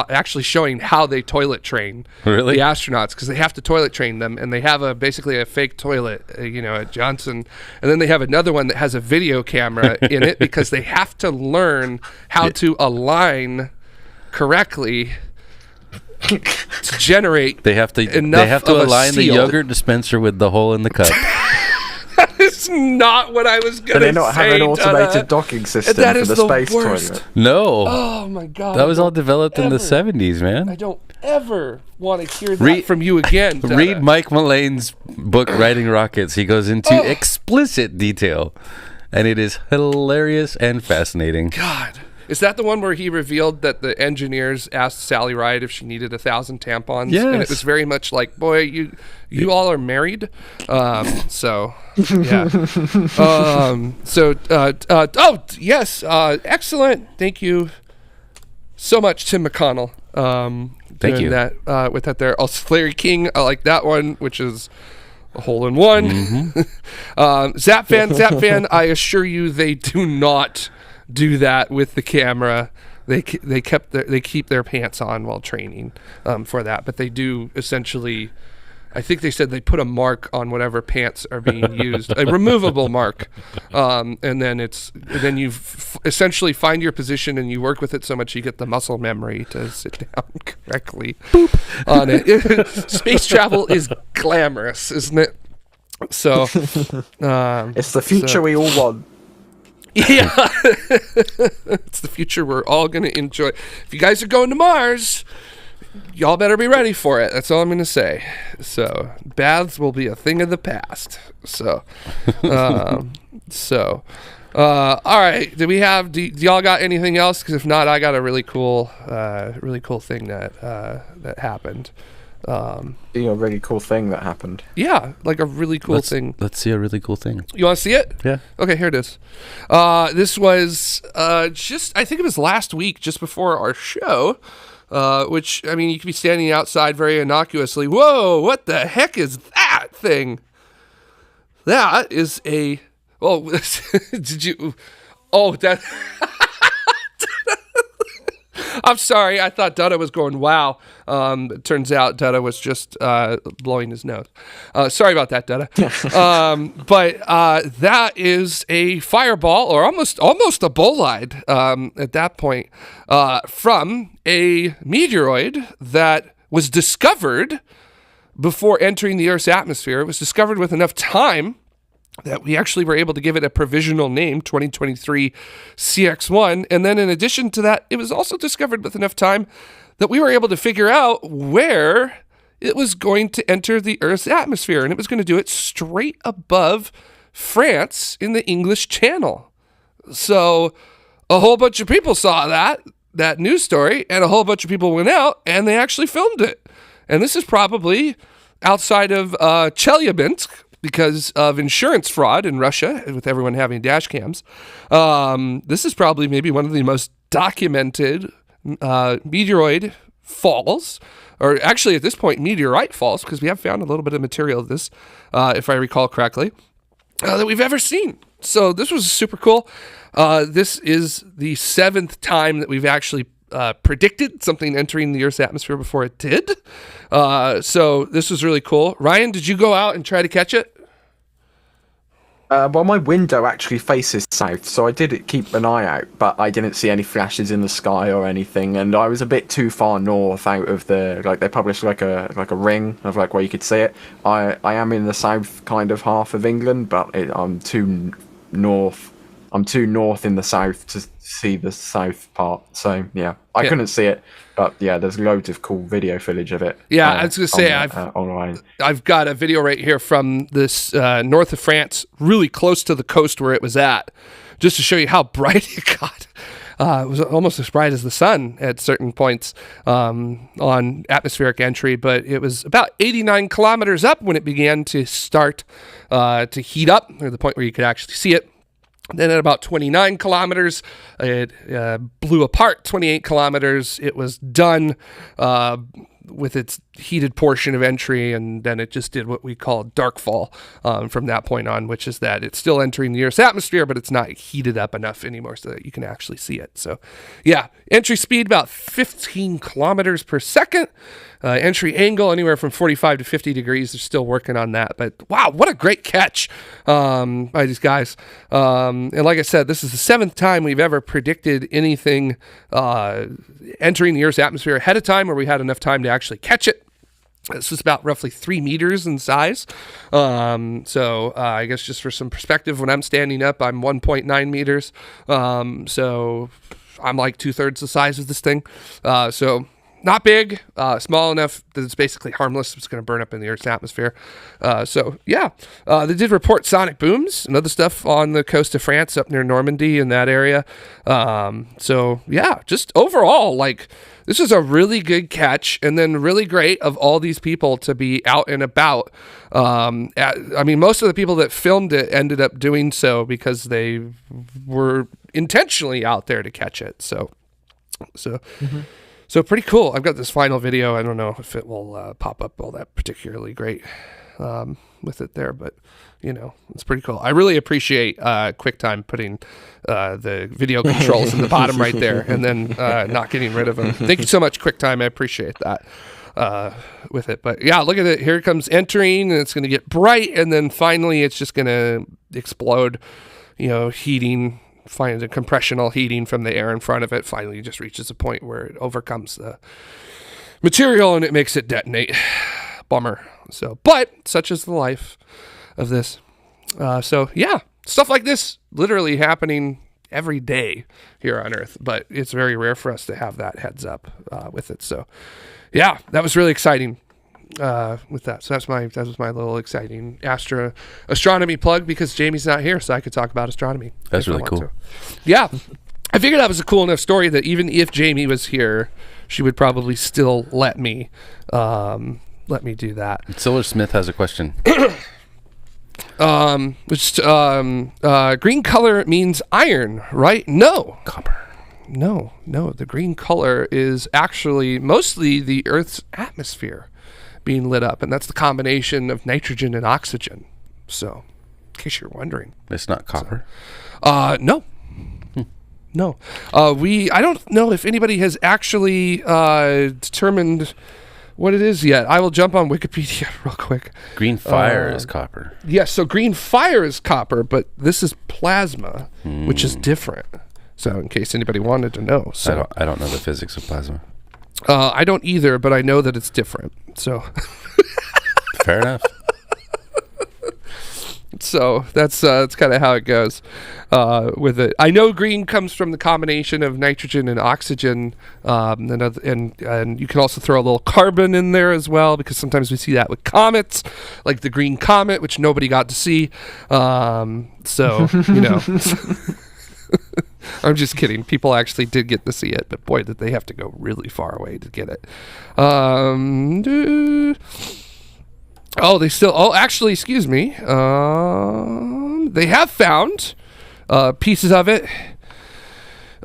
B: actually showing how they toilet train
C: Really?
B: the astronauts, because they have to toilet train them, and they have basically a fake toilet, at Johnson, and then they have another one that has a video camera in it because they have to learn how to align correctly to generate.
C: They have to align the yogurt dispenser with the hole in the cup.
B: It's not what I was going to say.
A: But they not have an automated docking system
B: That
A: for
B: is
A: the
B: the
A: space
B: worst.
A: toilet.
C: No.
B: Oh my God.
C: That was all developed in the 70s, man.
B: I don't ever want to hear that from you again. Dada.
C: Read Mike Mullane's book, Riding Rockets. He goes into explicit detail, and it is hilarious and fascinating.
B: God. Is that the one where he revealed that the engineers asked Sally Ride if she needed 1,000 tampons?
C: Yes.
B: And it was very much like, boy, you all are married. So, yeah. Yes. Excellent. Thank you so much, Tim McConnell.
C: Thank you.
B: That, with that there. Also, Larry King, I like that one, which is a hole in one.
C: Mm-hmm.
B: Zap fan, I assure you they do not do that with the camera. They keep their pants on while training for that, but they do essentially. I think they said they put a mark on whatever pants are being used, a removable mark, and then you essentially find your position and you work with it so much you get the muscle memory to sit down correctly on it. Space travel is glamorous, isn't it? So
A: it's the future we all want.
B: Yeah, it's the future we're all gonna enjoy. If you guys are going to Mars, y'all better be ready for it. That's all I'm going to say. So, baths will be a thing of the past. So, all right. Do y'all got anything else? Because if not, I got a really cool thing that happened.
A: A really cool thing that happened.
B: Yeah, like a really cool thing.
C: Let's see a really cool thing.
B: You want to see it?
C: Yeah.
B: Okay, here it is. This was I think it was last week, just before our show. Which, I mean, you could be standing outside very innocuously. Whoa, what the heck is that thing? That is a... Oh, did you... Oh, that... I'm sorry. I thought Dutta was going, wow. It turns out Dutta was just blowing his nose. Sorry about that, Dutta. But that is a fireball, or almost a bolide at that point, from a meteoroid that was discovered before entering the Earth's atmosphere. It was discovered with enough time that we actually were able to give it a provisional name, 2023 CX1. And then in addition to that, it was also discovered with enough time that we were able to figure out where it was going to enter the Earth's atmosphere. And it was going to do it straight above France in the English Channel. So a whole bunch of people saw that news story, and a whole bunch of people went out and they actually filmed it. And this is probably outside of Chelyabinsk, because of insurance fraud in Russia, with everyone having dash cams. This is probably maybe one of the most documented meteoroid falls, or actually at this point meteorite falls, because we have found a little bit of material of this, if I recall correctly, that we've ever seen. So this was super cool. This is the 7th time that we've actually predicted something entering the Earth's atmosphere before it did. So this was really cool. Ryan, did you go out and try to catch it?
A: Well, my window actually faces south, so I did keep an eye out, but I didn't see any flashes in the sky or anything, and I was a bit too far north out of the, like, they published like a ring of like where you could see it. I am in the south kind of half of England, but I'm too north in the south to see the south part, so yeah, I couldn't see it. But yeah, there's loads of cool video footage of it.
B: Yeah, I was going to say,
A: online.
B: I've got a video right here from this north of France, really close to the coast where it was at, just to show you how bright it got. It was almost as bright as the sun at certain points on atmospheric entry, but it was about 89 kilometers up when it began to start to heat up, or the point where you could actually see it. Then at about 29 kilometers, it blew apart. 28 kilometers, it was done with its heated portion of entry, and then it just did what we call dark fall from that point on, which is that it's still entering the Earth's atmosphere, but it's not heated up enough anymore so that you can actually see it. So yeah, entry speed about 15 kilometers per second. Entry angle anywhere from 45 to 50 degrees. They're still working on that, but wow, what a great catch by these guys. And like I said, this is the 7th time we've ever predicted anything entering the Earth's atmosphere ahead of time, where we had enough time to actually catch it. This is about roughly 3 meters in size. So I guess just for some perspective, when I'm standing up, I'm 1.9 meters. So I'm like 2/3 the size of this thing. So not big, small enough that it's basically harmless. It's going to burn up in the Earth's atmosphere. So yeah, they did report sonic booms and other stuff on the coast of France, up near Normandy in that area. So yeah, just overall, like, this is a really good catch, and then really great of all these people to be out and about. I mean, most of the people that filmed it ended up doing so because they were intentionally out there to catch it. So pretty cool. I've got this final video. I don't know if it will pop up all that particularly great with it there, but you know, it's pretty cool. I really appreciate QuickTime putting the video controls in the bottom right there, and then not getting rid of them. Thank you so much, QuickTime. I appreciate that with it. But yeah, look at it. Here it comes entering, and it's going to get bright, and then finally it's just going to explode. You know, heating, find the compressional heating from the air in front of it finally just reaches a point where it overcomes the material and it makes it detonate. Bummer. So, but such is the life of this. So yeah, stuff like this literally happening every day here on Earth, but it's very rare for us to have that heads up with it. So yeah, that was really exciting with that. So that was my little exciting astronomy plug, because Jamie's not here, so I could talk about astronomy.
C: That's really cool.
B: Yeah, I figured that was a cool enough story that even if Jamie was here, she would probably still let me do that.
C: Solar Smith has a question.
B: Green color means iron, right? No.
C: Copper.
B: No. The green color is actually mostly the Earth's atmosphere being lit up, and that's the combination of nitrogen and oxygen. So, in case you're wondering.
C: It's not copper?
B: No. No. I don't know if anybody has actually determined what it is yet. I will jump on Wikipedia real quick.
C: Green fire is copper.
B: Yes, so green fire is copper, but this is plasma, which is different. So in case anybody wanted to know. So
C: I don't know the physics of plasma.
B: I don't either, but I know that it's different. So
C: fair enough.
B: So that's kind of how it goes with it. I know green comes from the combination of nitrogen and oxygen, and you can also throw a little carbon in there as well, because sometimes we see that with comets, like the green comet, which nobody got to see. So you know, I'm just kidding. People actually did get to see it, but boy, did they have to go really far away to get it. Actually, excuse me. They have found pieces of it,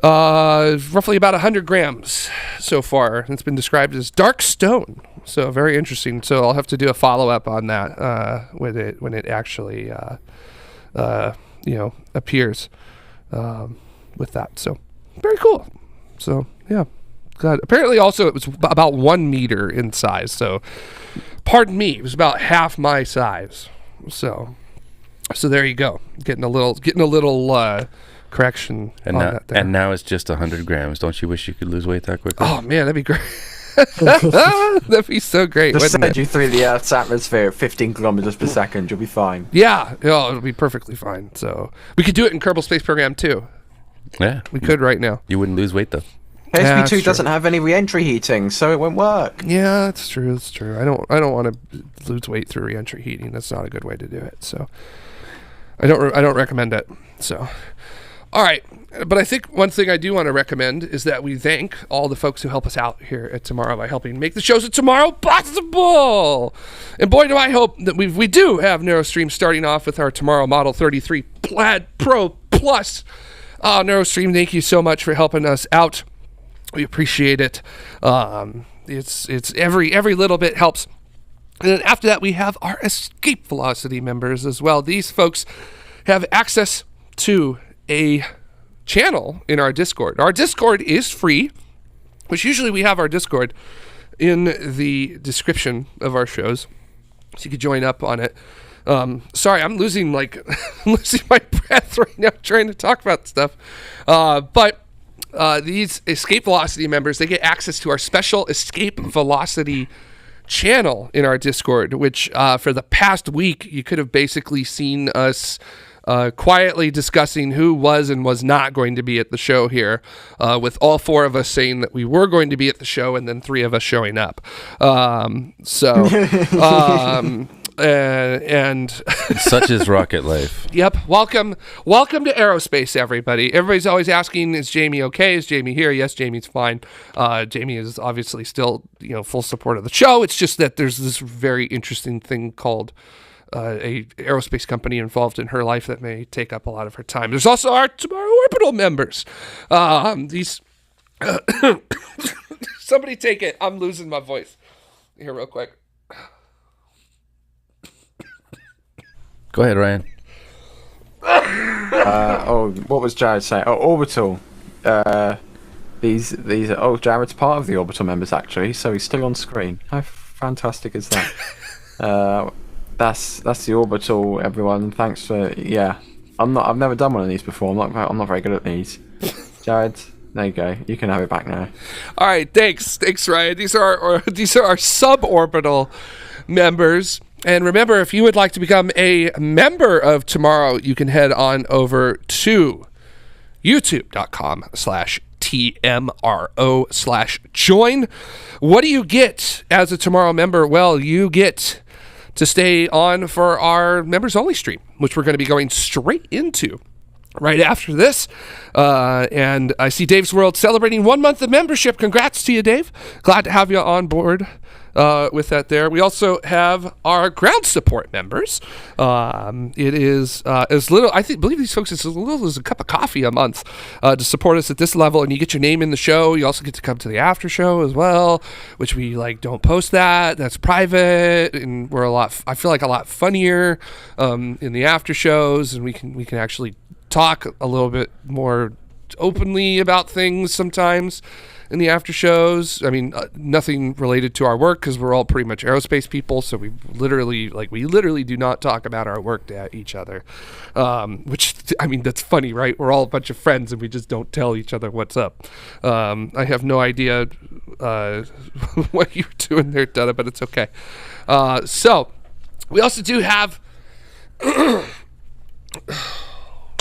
B: roughly about 100 grams so far. It's been described as dark stone. So very interesting. So I'll have to do a follow-up on that when it actually appears with that. So very cool. So yeah. God. Apparently also it was about 1 meter in size. So pardon me, it was about half my size. So there you go. Getting a little correction
C: and
B: on
C: now,
B: that there.
C: And now it's just 100 grams. Don't you wish you could lose weight that quickly?
B: Oh man, that'd be great. That'd be so great.
A: Just
B: wouldn't
A: send
B: it?
A: you through the Earth's atmosphere at 15 kilometers per second. You'll be fine.
B: Yeah, it'll be perfectly fine. So we could do it in Kerbal Space Program too.
C: Yeah.
B: We could right now.
C: You wouldn't lose weight though.
A: HSP2
B: that's
A: doesn't have any re-entry heating, so it won't work.
B: Yeah, that's true. That's true. I don't want to lose weight through re-entry heating. That's not a good way to do it. So I don't recommend it. So all right, but I think one thing I do want to recommend is that we thank all the folks who help us out here at Tomorrow by helping make the shows at Tomorrow possible. And boy, do I hope that we do have NeuroStream starting off with our Tomorrow Model 33 Plaid Pro Plus. NeuroStream, thank you so much for helping us out. We appreciate it. It's every little bit helps. And then after that, we have our Escape Velocity members as well. These folks have access to a channel in our Discord. Our Discord is free, which usually we have our Discord in the description of our shows, so you could join up on it. Sorry, I'm losing my breath right now trying to talk about stuff. But these Escape Velocity members, they get access to our special Escape Velocity channel in our Discord, which for the past week, you could have basically seen us quietly discussing who was and was not going to be at the show here, with all 4 of us saying that we were going to be at the show and then 3 of us showing up. And
C: Such is rocket life.
B: Yep. Welcome to aerospace, everybody. Everybody's always asking, is Jamie okay? Is Jamie here? Yes, Jamie's fine. Jamie is obviously still, full support of the show. It's just that there's this very interesting thing called a aerospace company involved in her life that may take up a lot of her time. There's also our Tomorrow Orbital members. These somebody take it. I'm losing my voice here real quick.
C: Go ahead, Ryan.
A: What was Jared saying? Oh, Orbital. These are, Jared's part of the Orbital members actually, so he's still on screen. How fantastic is that? That's the Orbital, everyone. Thanks for I've never done one of these before. I'm not very good at these. Jared, there you go. You can have it back now.
B: All right, thanks, Ryan. These are our suborbital members. And remember, if you would like to become a member of Tomorrow, you can head on over to youtube.com/TMRO/join. What do you get as a Tomorrow member? Well, you get to stay on for our members only stream, which we're going to be going straight into right after this. And I see Dave's World celebrating 1 month of membership. Congrats to you, Dave. Glad to have you on board with that there. We also have our ground support members. It is as little, believe these folks, it's as little as a cup of coffee a month to support us at this level, and you get your name in the show. You also get to come to the after show as well, which we don't post that. That's private, and we're I feel like a lot funnier in the after shows, and we can actually talk a little bit more openly about things sometimes in the after shows. I mean, nothing related to our work because we're all pretty much aerospace people, so we literally do not talk about our work to each other. Which, I mean, that's funny, right? We're all a bunch of friends and we just don't tell each other what's up. I have no idea what you're doing there, Dutta, but it's okay. So we also do have.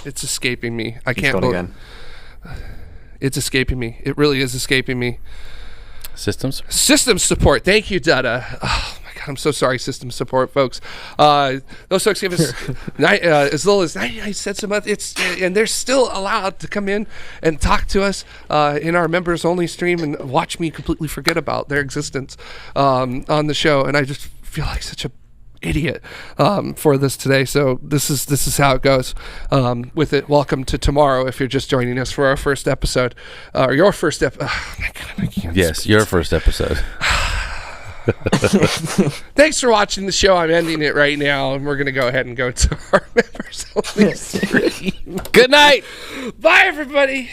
B: It's escaping me. I can't believe again. It's escaping me. It really is escaping me.
C: Systems
B: support. Thank you, Dutta. Oh my God, I'm so sorry, systems support, folks. Those folks give us as little as 99 cents a month. And they're still allowed to come in and talk to us in our members only stream and watch me completely forget about their existence on the show. And I just feel like such a idiot for this today. So this is how it goes with it. Welcome to Tomorrow if you're just joining us for our first episode or your first episode. Oh my God, I can't
C: yes, your first episode.
B: Thanks for watching the show. I'm ending it right now, and we're going to go ahead and go to our members only stream. Good night. Bye, everybody.